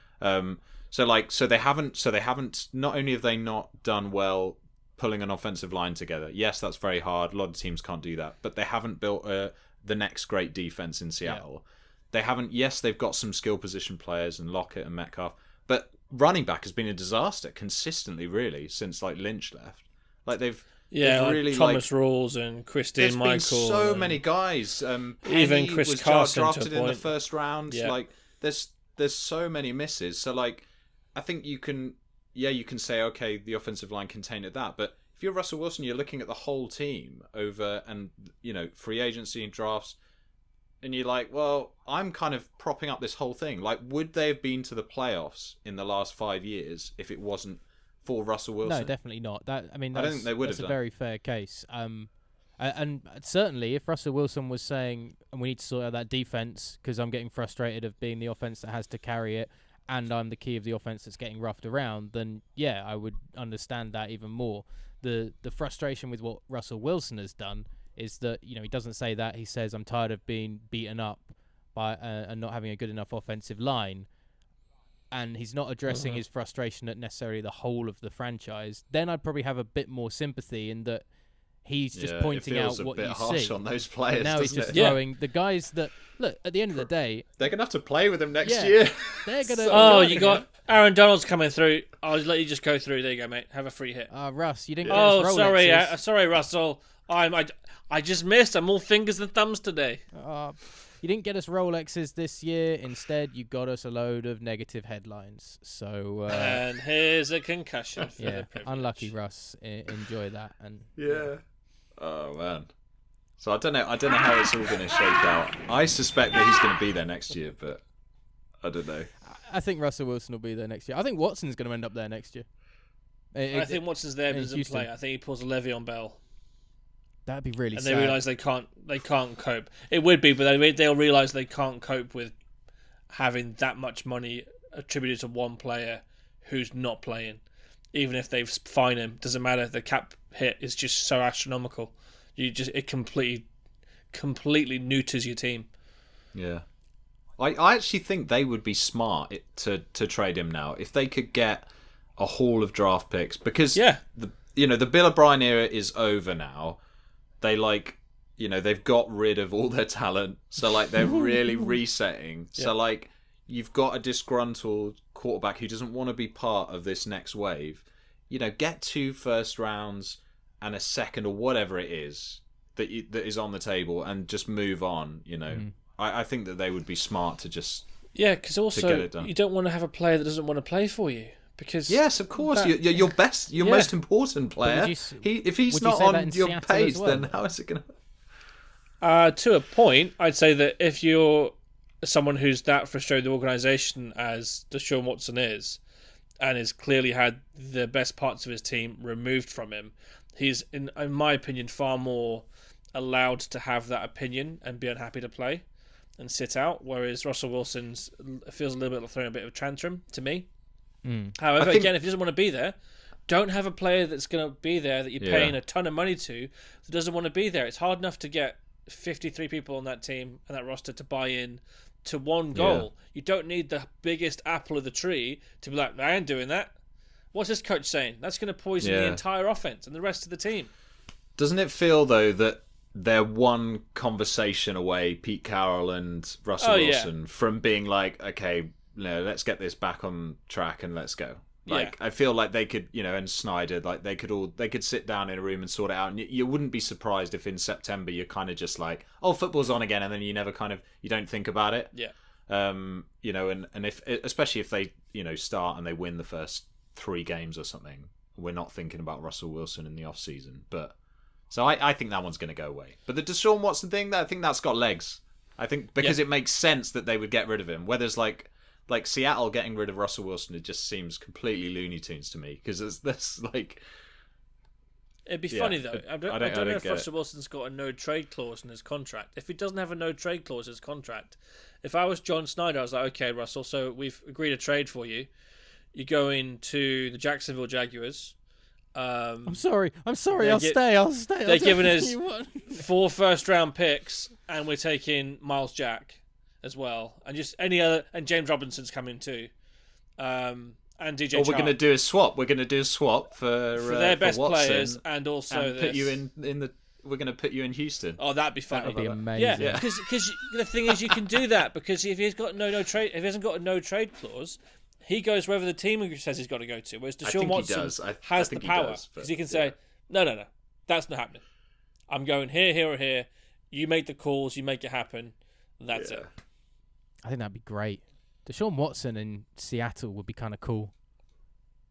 So they haven't. Not only have they not done well pulling an offensive line together. Yes, that's very hard. A lot of teams can't do that. But they haven't built the next great defense in Seattle. Yeah. They haven't. Yes, they've got some skill position players and Lockett and Metcalf, but running back has been a disaster consistently, really, since Lynch left. They've really Thomas Rawls and Christine Michael. There's been so many guys. Even Chris was Carson drafted to a in the point. first round. Yeah. There's so many misses. So I think you can say okay, the offensive line contained that, but if you're Russell Wilson, you're looking at the whole team over and free agency and drafts. And you're like, well, I'm kind of propping up this whole thing. Would they have been to the playoffs in the last 5 years if it wasn't for Russell Wilson? No, definitely not. I don't think they would that's have a done. very fair case. And certainly, if Russell Wilson was saying, and we need to sort out that defense because I'm getting frustrated of being the offense that has to carry it, and I'm the key of the offense that's getting roughed around, then yeah, I would understand that even more. The frustration with what Russell Wilson has done is that, he doesn't say that. He says, I'm tired of being beaten up by and not having a good enough offensive line. And he's not addressing his frustration at necessarily the whole of the franchise. Then I'd probably have a bit more sympathy in that he's just pointing out what you see. It feels a bit harsh on those players. Now he's just throwing the guys that, look, at the end of the day, they're going to have to play with him next year. They're going to. You got Aaron Donald's coming through. I'll let you just go through. There you go, mate. Have a free hit. Russ, you didn't get us Rolexes. Sorry, Russell. I just missed. I'm all fingers and thumbs today. You didn't get us Rolexes this year. Instead, you got us a load of negative headlines. So and here's a concussion for the privilege. Unlucky Russ. Enjoy that. And Oh man. So I don't know how it's all going to shake out. I suspect that he's going to be there next year, but I don't know. I think Russell Wilson will be there next year. I think Watson's going to end up there next year. I think Watson's there but doesn't play. I think he pulls a Le'Veon Bell. That'd be really sad. And they realise they can't cope. It would be, but they'll realise they can't cope with having that much money attributed to one player who's not playing. Even if they fine him, doesn't matter. The cap hit is just so astronomical. It completely neuters your team. Yeah, I actually think they would be smart to trade him now if they could get a haul of draft picks, because the Bill O'Brien era is over now. They they've got rid of all their talent, so they're really resetting. Yeah. So you've got a disgruntled quarterback who doesn't want to be part of this next wave. Get 2 first rounds and a second or whatever it is that is on the table and just move on. I think that they would be smart to just because also you don't want to have a player that doesn't want to play for you. Because yes, of course, your best, most important player. If he's not on your page, then how is it going to? To a point, I'd say that if you're someone who's that frustrated with the organisation as Deshaun Watson is, and has clearly had the best parts of his team removed from him, he's, in my opinion, far more allowed to have that opinion and be unhappy to play and sit out. Whereas Russell Wilson feels a little bit like throwing a bit of a tantrum to me. However, again, if he doesn't want to be there, don't have a player that's going to be there that you're paying a ton of money to that doesn't want to be there. It's hard enough to get 53 people on that team and that roster to buy in to one goal. Yeah. You don't need the biggest apple of the tree to be like, I ain't doing that. What's this coach saying? That's going to poison the entire offense and the rest of the team. Doesn't it feel, though, that they're one conversation away, Pete Carroll and Russell Wilson, from being like, okay, let's get this back on track and let's go. I feel like they could, and Snyder, they could sit down in a room and sort it out. And you wouldn't be surprised if in September you're kind of just like, oh, football's on again, and then you never you don't think about it. Yeah. And if, especially if they, start and they win the first 3 games or something, we're not thinking about Russell Wilson in the off season. But so I think that one's going to go away. But the Deshaun Watson thing, I think that's got legs. I think because it makes sense that they would get rid of him. Whether it's like Seattle getting rid of Russell Wilson, it just seems completely Looney Tunes to me, because it's like. It'd be funny though. I don't know if Russell Wilson's got a no trade clause in his contract. If he doesn't have a no trade clause in his contract, if I was John Snyder, I was like, okay, Russell, so we've agreed a trade for you. You're going to the Jacksonville Jaguars. I'm sorry. I'll stay. They're giving us 4 first-round picks, and we're taking Miles Jack as well, and just any other, and James Robinson's coming too, and DJ. We're going to do a swap. We're going to do a swap for their best Watson, players, and also and put you in the. We're going to put you in Houston. Oh, that'd be fun. That'd be amazing. Yeah, because the thing is, you can do that, because if he's got no trade, if he hasn't got a no trade clause, he goes wherever the team says he's got to go to. Whereas Deshaun Watson has the power, because he can say, no, that's not happening. I'm going here, or here. You make the calls. You make it happen. That's it. I think that'd be great. Deshaun Watson in Seattle would be kind of cool.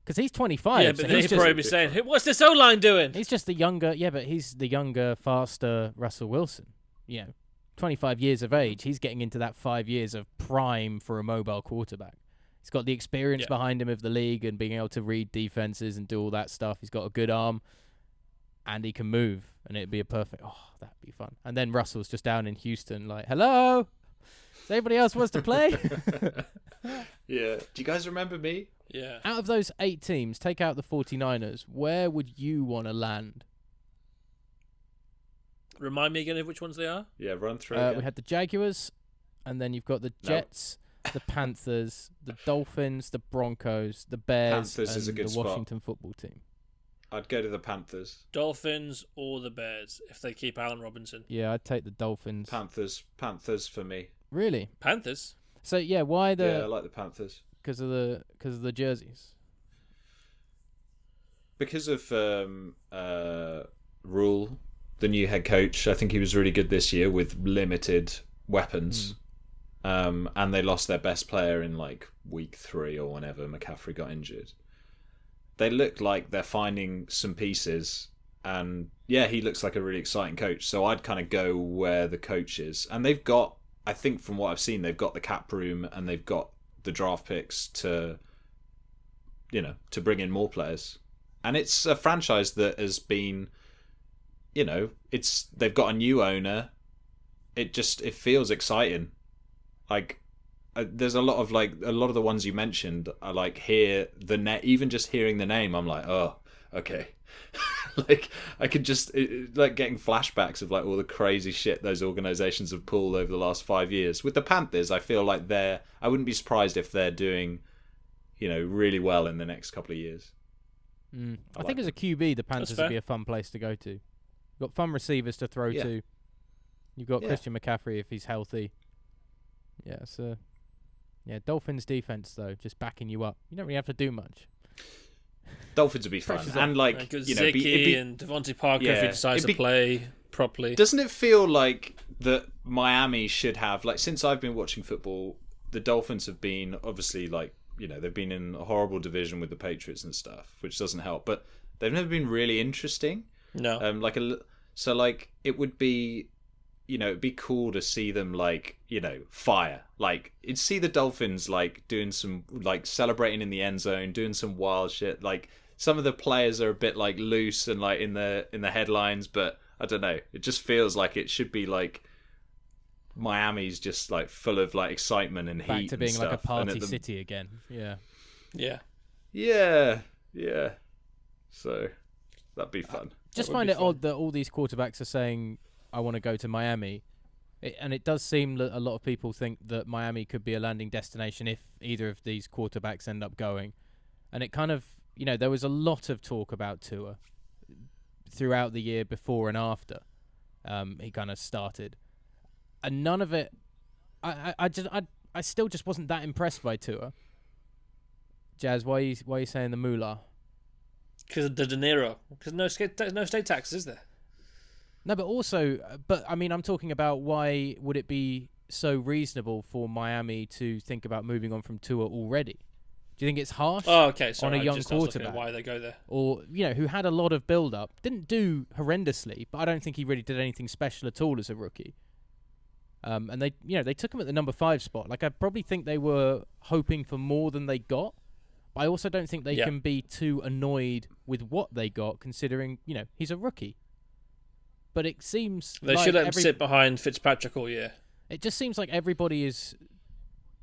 Because he's 25. Yeah, but he'd probably be saying, what's this O-line doing? He's just the younger, but he's the younger, faster Russell Wilson. 25 years of age. He's getting into that 5 years of prime for a mobile quarterback. He's got the experience behind him of the league and being able to read defenses and do all that stuff. He's got a good arm and he can move, and it'd be a perfect, that'd be fun. And then Russell's just down in Houston like, hello? Does anybody else wants to play? Yeah. Do you guys remember me? Yeah. Out of those 8 teams, take out the 49ers, where would you want to land? Remind me again of which ones they are. Yeah, run through again. We had the Jaguars, and then you've got the Jets, the Panthers, the Dolphins, the Broncos, the Bears, Panthers is a and good the spot. Washington football team. I'd go to the Panthers. Dolphins or the Bears if they keep Allen Robinson. Yeah, I'd take the Dolphins. Panthers for me. Really? Panthers? So yeah, why the? Yeah, I like the Panthers. Because of the jerseys. Because of Rule, the new head coach. I think he was really good this year with limited weapons. And they lost their best player in like week 3 or whenever McCaffrey got injured. They look like they're finding some pieces, and yeah, he looks like a really exciting coach. So I'd kind of go where the coach is, and they've got, I think from what I've seen, they've got the cap room and they've got the draft picks to, to bring in more players. And it's a franchise that has been, they've got a new owner. It feels exciting. Like, there's a lot of the ones you mentioned are like even just hearing the name, I'm like, oh, okay. Like I could just getting flashbacks of like all the crazy shit those organizations have pulled over the last 5 years. With the Panthers, I feel like I wouldn't be surprised if they're doing, really well in the next couple of years. I think as a QB, the Panthers would be a fun place to go to. You've got fun receivers to throw to. You've got Christian McCaffrey if he's healthy. Yeah, so Dolphins defense though, just backing you up. You don't really have to do much. Dolphins would be fun, and Zicky and Devontae Parker if he decides to play properly. Doesn't it feel like that Miami should have, like, since I've been watching football, the Dolphins have been obviously they've been in a horrible division with the Patriots and stuff, which doesn't help, but they've never been really interesting. No, it would be. It'd be cool to see them fire. It'd see the Dolphins doing some celebrating in the end zone, doing some wild shit. Some of the players are a bit loose and in the headlines, but I don't know. It just feels like it should be Miami's just full of excitement and back heat. Back to being and stuff. a party city again. Yeah. Yeah. So that'd be fun. Just find it odd that all these quarterbacks are saying, I want to go to Miami. And it does seem that a lot of people think that Miami could be a landing destination if either of these quarterbacks end up going. And it kind of, there was a lot of talk about Tua throughout the year before and after he kind of started. And none of it, I still just wasn't that impressed by Tua. Jazz, why are you saying the moolah? Because of the De Niro. Because no state taxes, is there? No, but also, I'm talking about why would it be so reasonable for Miami to think about moving on from Tua already? Do you think it's harsh on a young quarterback? Why they go there? Or, who had a lot of build-up, didn't do horrendously, but I don't think he really did anything special at all as a rookie. And they took him at the number 5 spot. I probably think they were hoping for more than they got. But I also don't think they can be too annoyed with what they got, considering, he's a rookie. But it seems they should let him sit behind Fitzpatrick all year. It just seems like everybody is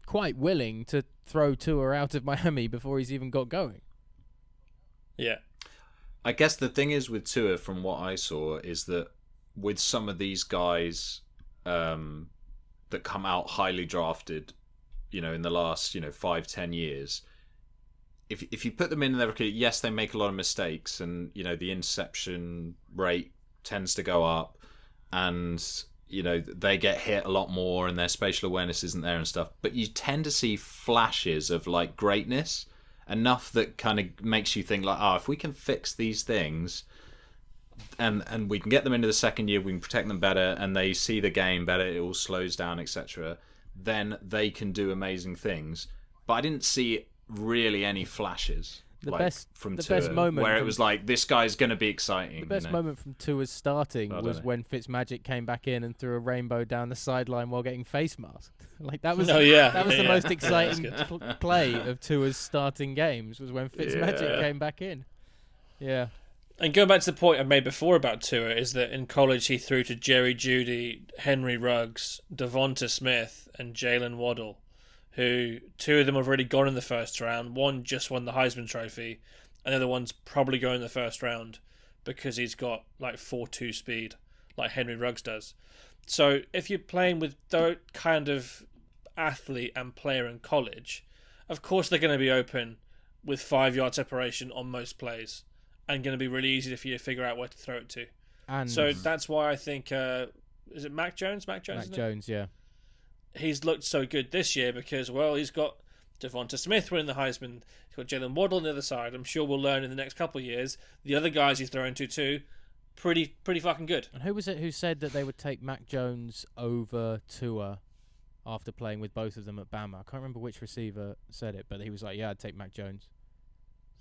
quite willing to throw Tua out of Miami before he's even got going. Yeah. I guess the thing is with Tua, from what I saw, is that with some of these guys that come out highly drafted, in the last 5-10 years, if you put them in their rookie, yes, they make a lot of mistakes, and the interception rate tends to go up, and they get hit a lot more and their spatial awareness isn't there and stuff, but you tend to see flashes of greatness, enough that kind of makes you think if we can fix these things and we can get them into the second year, we can protect them better, and they see the game better, it all slows down, etc., then they can do amazing things. But I didn't see really any flashes. The best moment where it was this guy's going to be exciting. The best moment from Tua's starting was when Fitzmagic came back in and threw a rainbow down the sideline while getting face masked. That was the most exciting play of Tua's starting games, was when Fitzmagic came back in. Yeah. And going back to the point I made before about Tua, is that in college he threw to Jerry Jeudy, Henry Ruggs, Devonta Smith, and Jalen Waddle, who 2 of them have already gone in the first round. One just won the Heisman Trophy, and the other one's probably going in the first round because he's got 4.2 speed. like Henry Ruggs does. So if you're playing with that kind of athlete and player in college, of course they're going to be open with 5-yard separation on most plays and going to be really easy for you to figure out where to throw it to. And so that's why I think, is it Mac Jones? Mac Jones, yeah. He's looked so good this year because, well, he's got Devonta Smith winning the Heisman. He's got Jalen Waddle on the other side. I'm sure we'll learn in the next couple of years. The other guys he's thrown to too, pretty fucking good. And who was it who said that they would take Mac Jones over Tua after playing with both of them at Bama? I can't remember which receiver said it, but he was like, yeah, I'd take Mac Jones.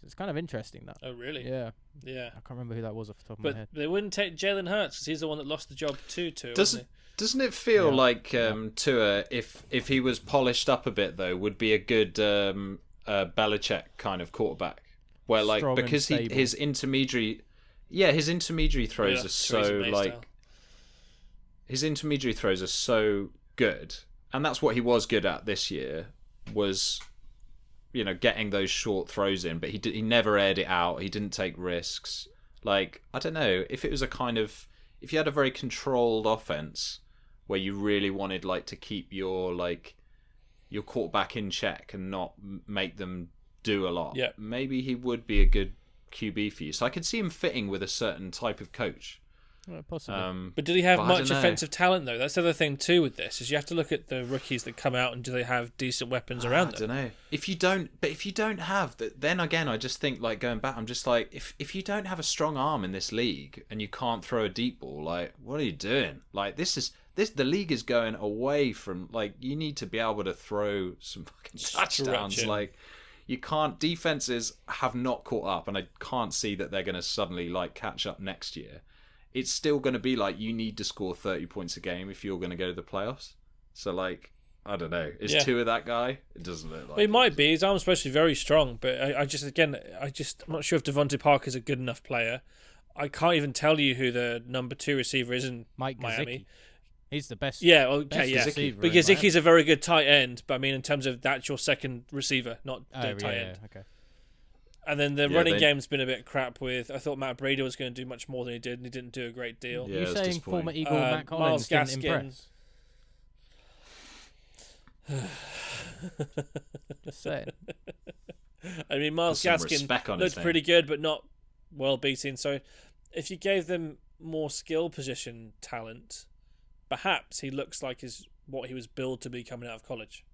So it's kind of interesting, that. Oh, really? Yeah. Yeah. I can't remember who that was off the top of my head. But they wouldn't take Jalen Hurts because he's the one that lost the job to Tua. Doesn't it feel like Tua, if he was polished up a bit though, would be a good Belichick kind of quarterback, where like strong because his intermediary throws are so his intermediary throws are so good, and that's what he was good at this year, was getting those short throws in, but he never aired it out. He didn't take risks. Like, I don't know, if it was if you had a very controlled offense where you really wanted like to keep your quarterback in check and not make them do a lot, maybe he would be a good QB for you. So I could see him fitting with a certain type of coach. Possibly. But did he have much offensive talent though? That's the other thing too with this, is you have to look at the rookies that come out and do they have decent weapons around them? I don't know. If you don't have that, then again, I just think like going back, I'm just like, if you don't have a strong arm in this league and you can't throw a deep ball, like what are you doing? Like the league is going away from, like, you need to be able to throw some fucking touchdowns. Like, you can't. Defenses have not caught up, and I can't see that they're going to suddenly like catch up next year. It's still going to be like you need to score 30 points a game if you're going to go to the playoffs. So, like, I don't know. Is Tua that guy? It doesn't look like. Well, he might be. His arm's supposed to be very strong, but I'm not sure if Devontae Parker's a good enough player. I can't even tell you who the number 2 receiver is in Miami. Gesicki. He's the best. Yeah, okay, best yeah. But Gesicki's a very good tight end. But I mean, in terms of that's your second receiver, not the tight end. Yeah, okay. And then the running game's been a bit crap with. I thought Matt Breida was going to do much more than he did, and he didn't do a great deal. Yeah, you're saying former Eagle Matt Collins didn't impress? Just saying. I mean, Miles Gaskin looked pretty good, but not well beaten. So if you gave them more skill position talent, perhaps he looks like what he was billed to be coming out of college.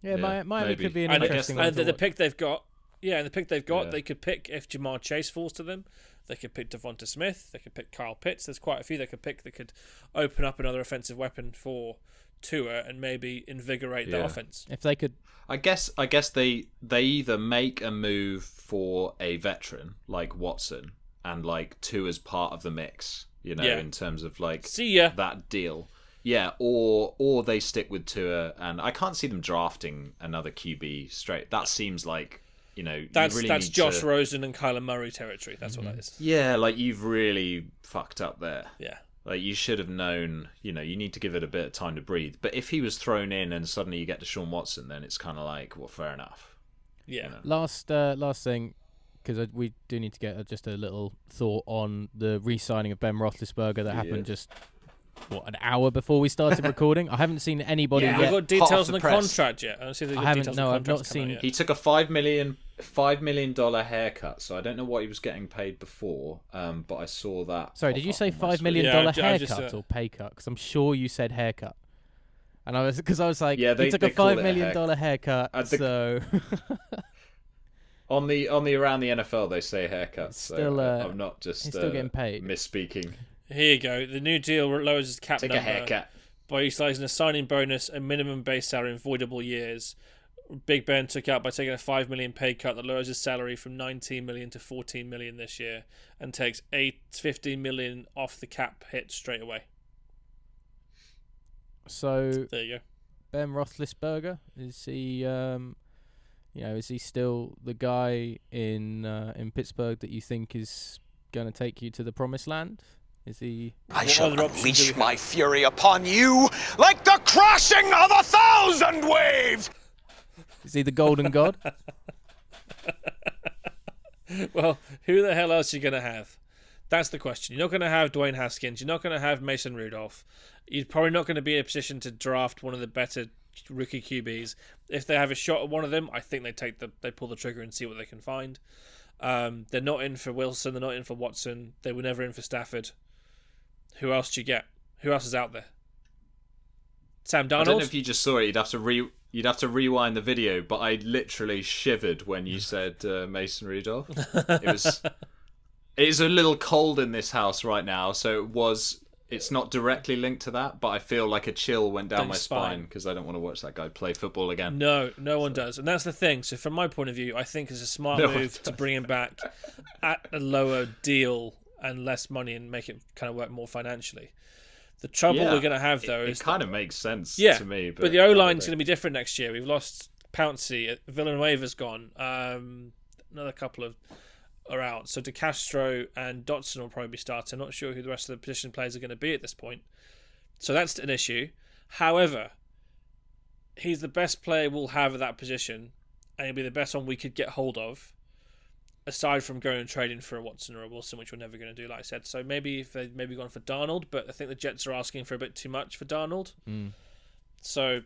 Yeah, Miami could be an interesting one. And the pick they've got, they could pick if Jamar Chase falls to them. They could pick Devonta Smith. They could pick Kyle Pitts. There's quite a few they could pick that could open up another offensive weapon for Tua and maybe invigorate the offense. If they could, I guess they either make a move for a veteran like Watson and like Tua's part of the mix, in terms of like that deal. Yeah, or they stick with Tua, and I can't see them drafting another QB straight. That seems like, that's Josh Rosen and Kyler Murray territory. That's what that is. Yeah, like you've really fucked up there. Yeah. Like you should have known, you need to give it a bit of time to breathe. But if he was thrown in and suddenly you get Deshaun Watson, then it's kind of like, well, fair enough. Yeah. Last thing, because we do need to get just a little thought on the re-signing of Ben Roethlisberger that happened just an hour before we started recording. I haven't seen anybody yet. I've got details on the contract yet. I've not seen. He took a $5 million haircut, so I don't know what he was getting paid before, but I saw that. Sorry, did you say $5 million haircut or pay cut? Because I'm sure you said haircut. And I was like, he took a $5 million haircut, so... on the around the NFL, they say haircut, so I'm not just he's still getting paid. Misspeaking. Here you go. The new deal lowers his cap number a haircut by utilising a signing bonus and minimum base salary in voidable years. Big Ben took out by taking a $5 million pay cut that lowers his salary from $19 million to $14 million this year and takes $15 million off the cap hit straight away. So there you go. Ben Roethlisberger, is he? Is he still the guy in Pittsburgh that you think is going to take you to the promised land? Is he? I shall unleash my fury upon you like the crashing of 1,000 waves. Is he the golden god? Well, who the hell else are you going to have? That's the question. You're not going to have Dwayne Haskins. You're not going to have Mason Rudolph. You're probably not going to be in a position to draft one of the better rookie QBs. If they have a shot at one of them, I think they pull the trigger and see what they can find. They're not in for Wilson. They're not in for Watson. They were never in for Stafford. Who else do you get? Who else is out there? Sam Darnold? I don't know if you just saw it. You'd have to rewind the video, but I literally shivered when you said Mason Rudolph. It's a little cold in this house right now, so it's not directly linked to that, but I feel like a chill went down my spine because I don't want to watch that guy play football again. No one does. And that's the thing. So from my point of view, I think it's a smart move to bring him back at a lower deal and less money and make it kind of work more financially. The trouble we're going to have, though, is... It kind of makes sense to me. But the O-line's going to be different next year. We've lost Pouncey. Villanueva's gone. Another couple are out. So DeCastro and Dotson will probably be starting. I'm not sure who the rest of the position players are going to be at this point. So that's an issue. However, he's the best player we'll have at that position, and he'll be the best one we could get hold of, aside from going and trading for a Watson or a Wilson, which we're never going to do, like I said. So maybe if they'd maybe gone for Darnold, but I think the Jets are asking for a bit too much for Darnold. So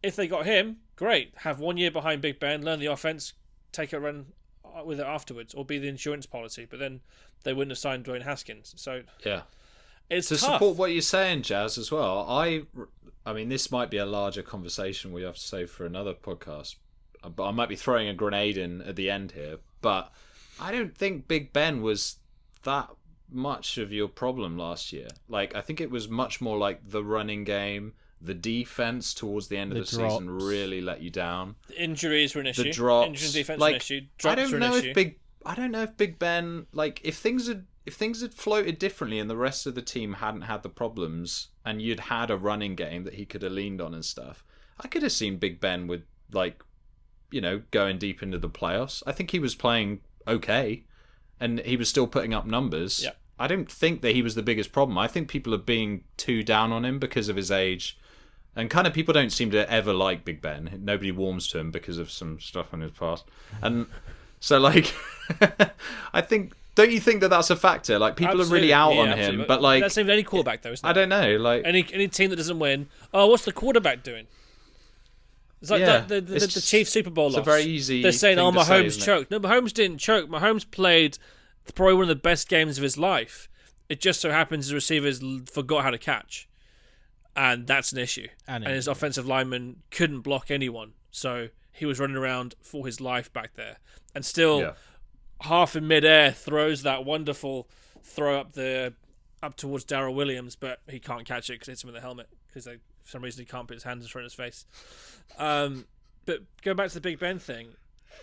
if they got him, great. Have 1 year behind Big Ben, learn the offense, take a run with it afterwards, or be the insurance policy. But then they wouldn't have signed Dwayne Haskins. So it's to tough. Support what you're saying, Jazz, as well. I mean, this might be a larger conversation we have to save for another podcast, but I might be throwing a grenade in at the end here. But I don't think Big Ben was that much of your problem last year. Like, I think it was much more like the running game, the defense towards the end of the season really let you down. The injuries were an issue. The drops, injuries and defense were an issue. Drops I don't were know an issue. I don't know if Big Ben, like, if things had floated differently and the rest of the team hadn't had the problems and you'd had a running game that he could have leaned on and stuff, I could have seen Big Ben with, like, going deep into the playoffs. I think he was playing okay, and he was still putting up numbers. Yeah. I don't think that he was the biggest problem. I think people are being too down on him because of his age, and kind of people don't seem to ever like Big Ben. Nobody warms to him because of some stuff in his past, and so like, I think. Don't you think that that's a factor? Like, people are really out on him, but like, that's any quarterback though, isn't it? I don't know. Like any team that doesn't win. Oh, what's the quarterback doing? It's like the Chiefs Super Bowl loss. It's a very easy. They're saying, thing to Mahomes say, choked. No, Mahomes didn't choke. Mahomes played probably one of the best games of his life. It just so happens his receivers forgot how to catch, and that's an issue. And his offensive lineman couldn't block anyone, so he was running around for his life back there, and still half in midair throws that wonderful throw up towards Darrell Williams, but he can't catch it because it hits him in the helmet because for some reason he can't put his hands in front of his face. But going back to the Big Ben thing,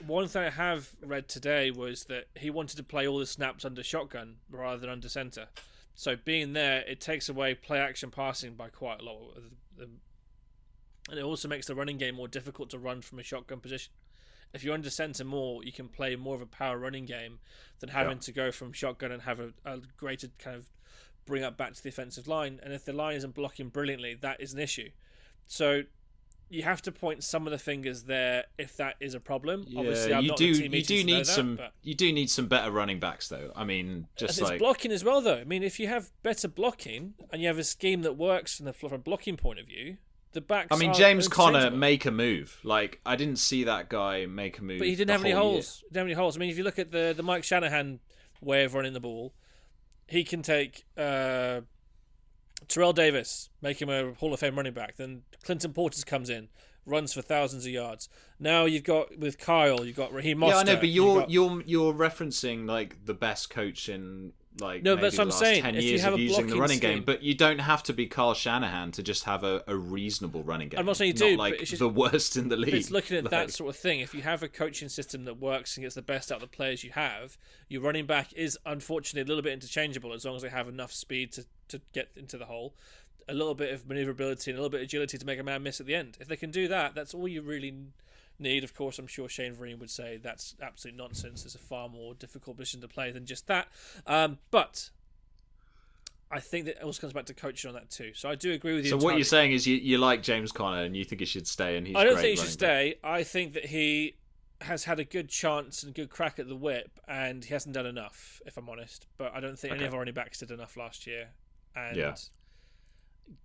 one thing I have read today was that he wanted to play all the snaps under shotgun rather than under center. So being there, it takes away play action passing by quite a lot. And it also makes the running game more difficult to run from a shotgun position. If you're under center more, you can play more of a power running game than having to go from shotgun and have a greater kind of bring up back to the offensive line. And if the line isn't blocking brilliantly, that is an issue. So you have to point some of the fingers there if that is a problem. Yeah, obviously, I'm not the team you do need some better running backs though. I mean, just it's blocking as well though. I mean, if you have better blocking and you have a scheme that works from a blocking point of view, the backs. I mean, James Conner make a move. Like, I didn't see that guy make a move. But he didn't have any holes. He didn't have any holes. I mean, if you look at the Mike Shanahan way of running the ball, he can take Terrell Davis, make him a Hall of Fame running back. Then Clinton Portis comes in, runs for thousands of yards. Now you've got with Kyle, you've got Raheem Mostert. Yeah, I know, but you're referencing like the best coach in like no, maybe that's what I'm the last saying. 10 If you years have of a using the blocking running scheme, game. But you don't have to be Kyle Shanahan to just have a reasonable running game. I'm not saying you not do, like but it's just, the worst in the league. It's looking at that sort of thing. If you have a coaching system that works and gets the best out of the players you have, your running back is unfortunately a little bit interchangeable as long as they have enough speed to get into the hole, a little bit of maneuverability and a little bit of agility to make a man miss at the end. If they can do that, that's all you really need. Of course, I'm sure Shane Vereen would say that's absolute nonsense. It's a far more difficult position to play than just that. But I think that it also comes back to coaching on that too. So I do agree with you. So entirely. what you're saying is you like James Conner and you think he should stay, and he's I don't great think he should running back. stay. I think that he has had a good chance and good crack at the whip, and he hasn't done enough, if I'm honest. But I don't think any of our running backs did enough last year. And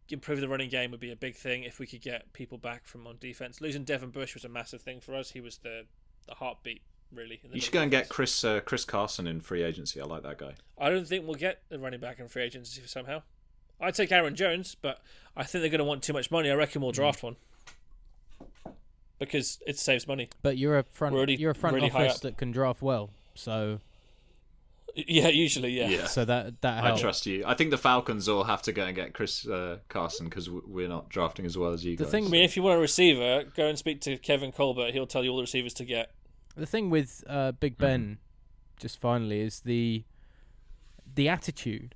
improving the running game would be a big thing if we could get people back from on defense. Losing Devin Bush was a massive thing for us. He was the heartbeat, really. You should go and get Chris Carson in free agency. I like that guy. I don't think we'll get a running back in free agency somehow. I'd take Aaron Jones, but I think they're going to want too much money. I reckon we'll draft one. Because it saves money. But you're a front really office that can draft well, so yeah, usually, yeah. So that helps. I trust you. I think the Falcons all have to go and get Chris Carson because we're not drafting as well as you guys. I mean, if you want a receiver, go and speak to Kevin Colbert. He'll tell you all the receivers to get. The thing with Big Ben, just finally, is the attitude,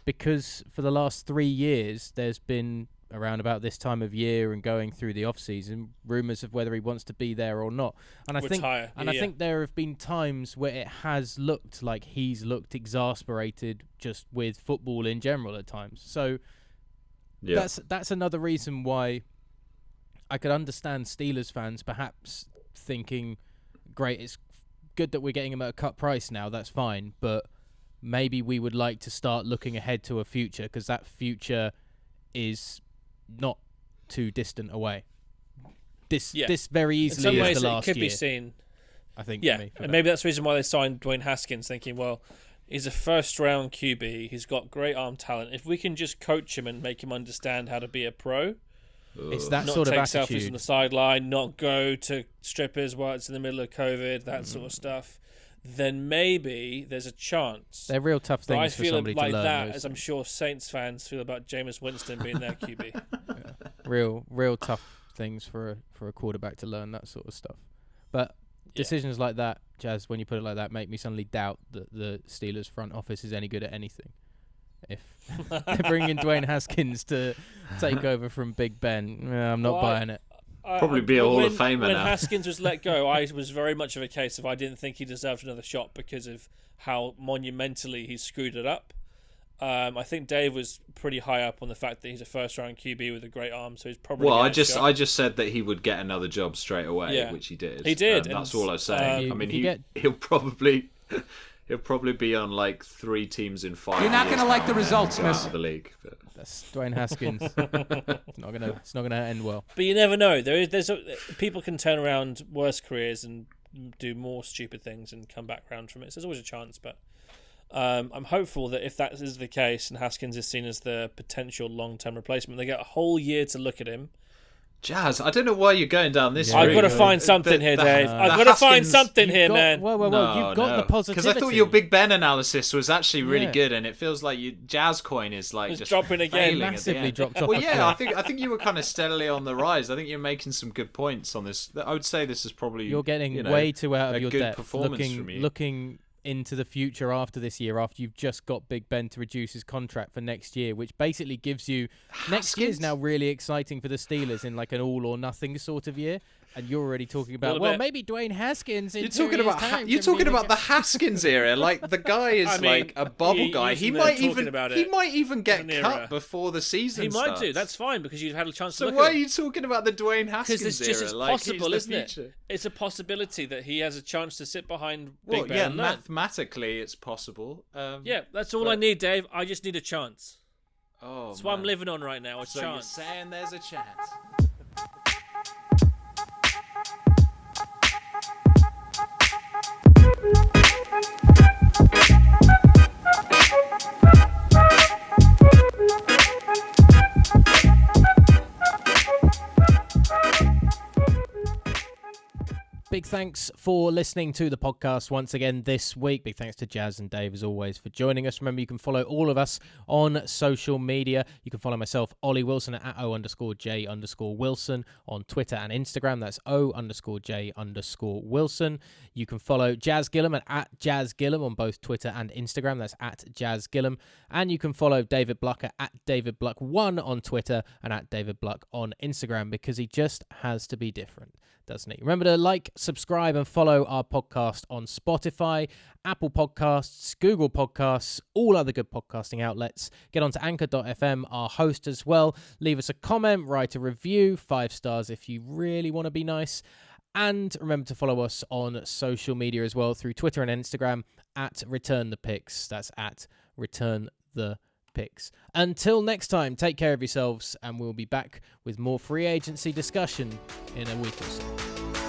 because for the last 3 years there's been, around about this time of year and going through the off-season, rumours of whether he wants to be there or not. And I think there have been times where it has looked like he's looked exasperated just with football in general at times. So that's another reason why I could understand Steelers fans perhaps thinking, great, it's good that we're getting him at a cut price now, that's fine, but maybe we would like to start looking ahead to a future, because that future is not too distant away. This very easily is the last year. It could be seen. I think. Yeah, and maybe that's the reason why they signed Dwayne Haskins, thinking, well, he's a first-round QB. He's got great arm talent. If we can just coach him and make him understand how to be a pro, it's that not sort of take attitude. selfies on the sideline, not go to strippers while it's in the middle of COVID, that sort of stuff, then maybe there's a chance. They're real tough things I for feel somebody like to learn. that, as I'm sure Saints fans feel about Jameis Winston being their QB. Real tough things for a quarterback to learn, that sort of stuff. But decisions like that, Jazz, when you put it like that, make me suddenly doubt that the Steelers front office is any good at anything. If they're bringing Dwayne Haskins to take over from Big Ben, I'm not buying it. Probably be a Hall of Famer when now. Haskins was let go, I was very much of a case of I didn't think he deserved another shot because of how monumentally he screwed it up. I think Dave was pretty high up on the fact that he's a first-round QB with a great arm, so he's probably. Well, I just said that he would get another job straight away, which he did. He did. That's all I was saying. I mean, he'll probably be on like 3 teams in 5 years. You're not going to like the results, miss. The league. But. That's Dwayne Haskins. It's not gonna end well. But you never know. People can turn around worse careers and do more stupid things and come back around from it. So there's always a chance. But I'm hopeful that if that is the case and Haskins is seen as the potential long-term replacement, they get a whole year to look at him. Jazz, I don't know why you're going down this route. I've got to find something here, Dave. I've got to find something here, man. Well, you've got the positivity. Because I thought your Big Ben analysis was actually really good, and it feels like your Jazz coin is like just dropping again. Massively dropped off. Well, yeah, I think you were kind of steadily on the rise. I think you're making some good points on this. I would say this is probably you're getting way too out of your depth. Performance from you. Looking into the future after this year, after you've just got Big Ben to reduce his contract for next year, which basically gives you next year's now really exciting for the Steelers in like an all or nothing sort of year, and you're already talking about maybe Dwayne Haskins. You're talking about the Haskins era, like the guy is like a bubble guy. He might even get cut before the season. He starts. might do. That's fine because you've had a chance to So look why at are you talking about the Dwayne Haskins era? Because it's like possible, isn't it? Future. It's a possibility that he has a chance to sit behind Big Ben. Yeah, and learn. mathematically it's possible. That's all I need, Dave. I just need a chance. Oh, that's what I'm living on right now. So chance. You're saying there's a chance. Big thanks for listening to the podcast once again this week. Big thanks to Jazz and Dave, as always, for joining us. Remember, you can follow all of us on social media. You can follow myself, Ollie Wilson, at O_J_Wilson on Twitter and Instagram. That's O_J_Wilson. You can follow Jazz Gillum at Jazz Gillum on both Twitter and Instagram. That's at Jazz Gillum. And you can follow David Bluck at David Bluck1 on Twitter and at David Bluck on Instagram, because he just has to be different, doesn't he? Remember to like, subscribe, and follow our podcast on Spotify, Apple Podcasts, Google Podcasts, all other good podcasting outlets. Get onto Anchor.fm, our host as well. Leave us a comment, write a review, 5 stars if you really want to be nice. And remember to follow us on social media as well through Twitter and Instagram at Return the Picks. That's at Return the Picks. Until next time, take care of yourselves, and we'll be back with more free agency discussion in a week or so.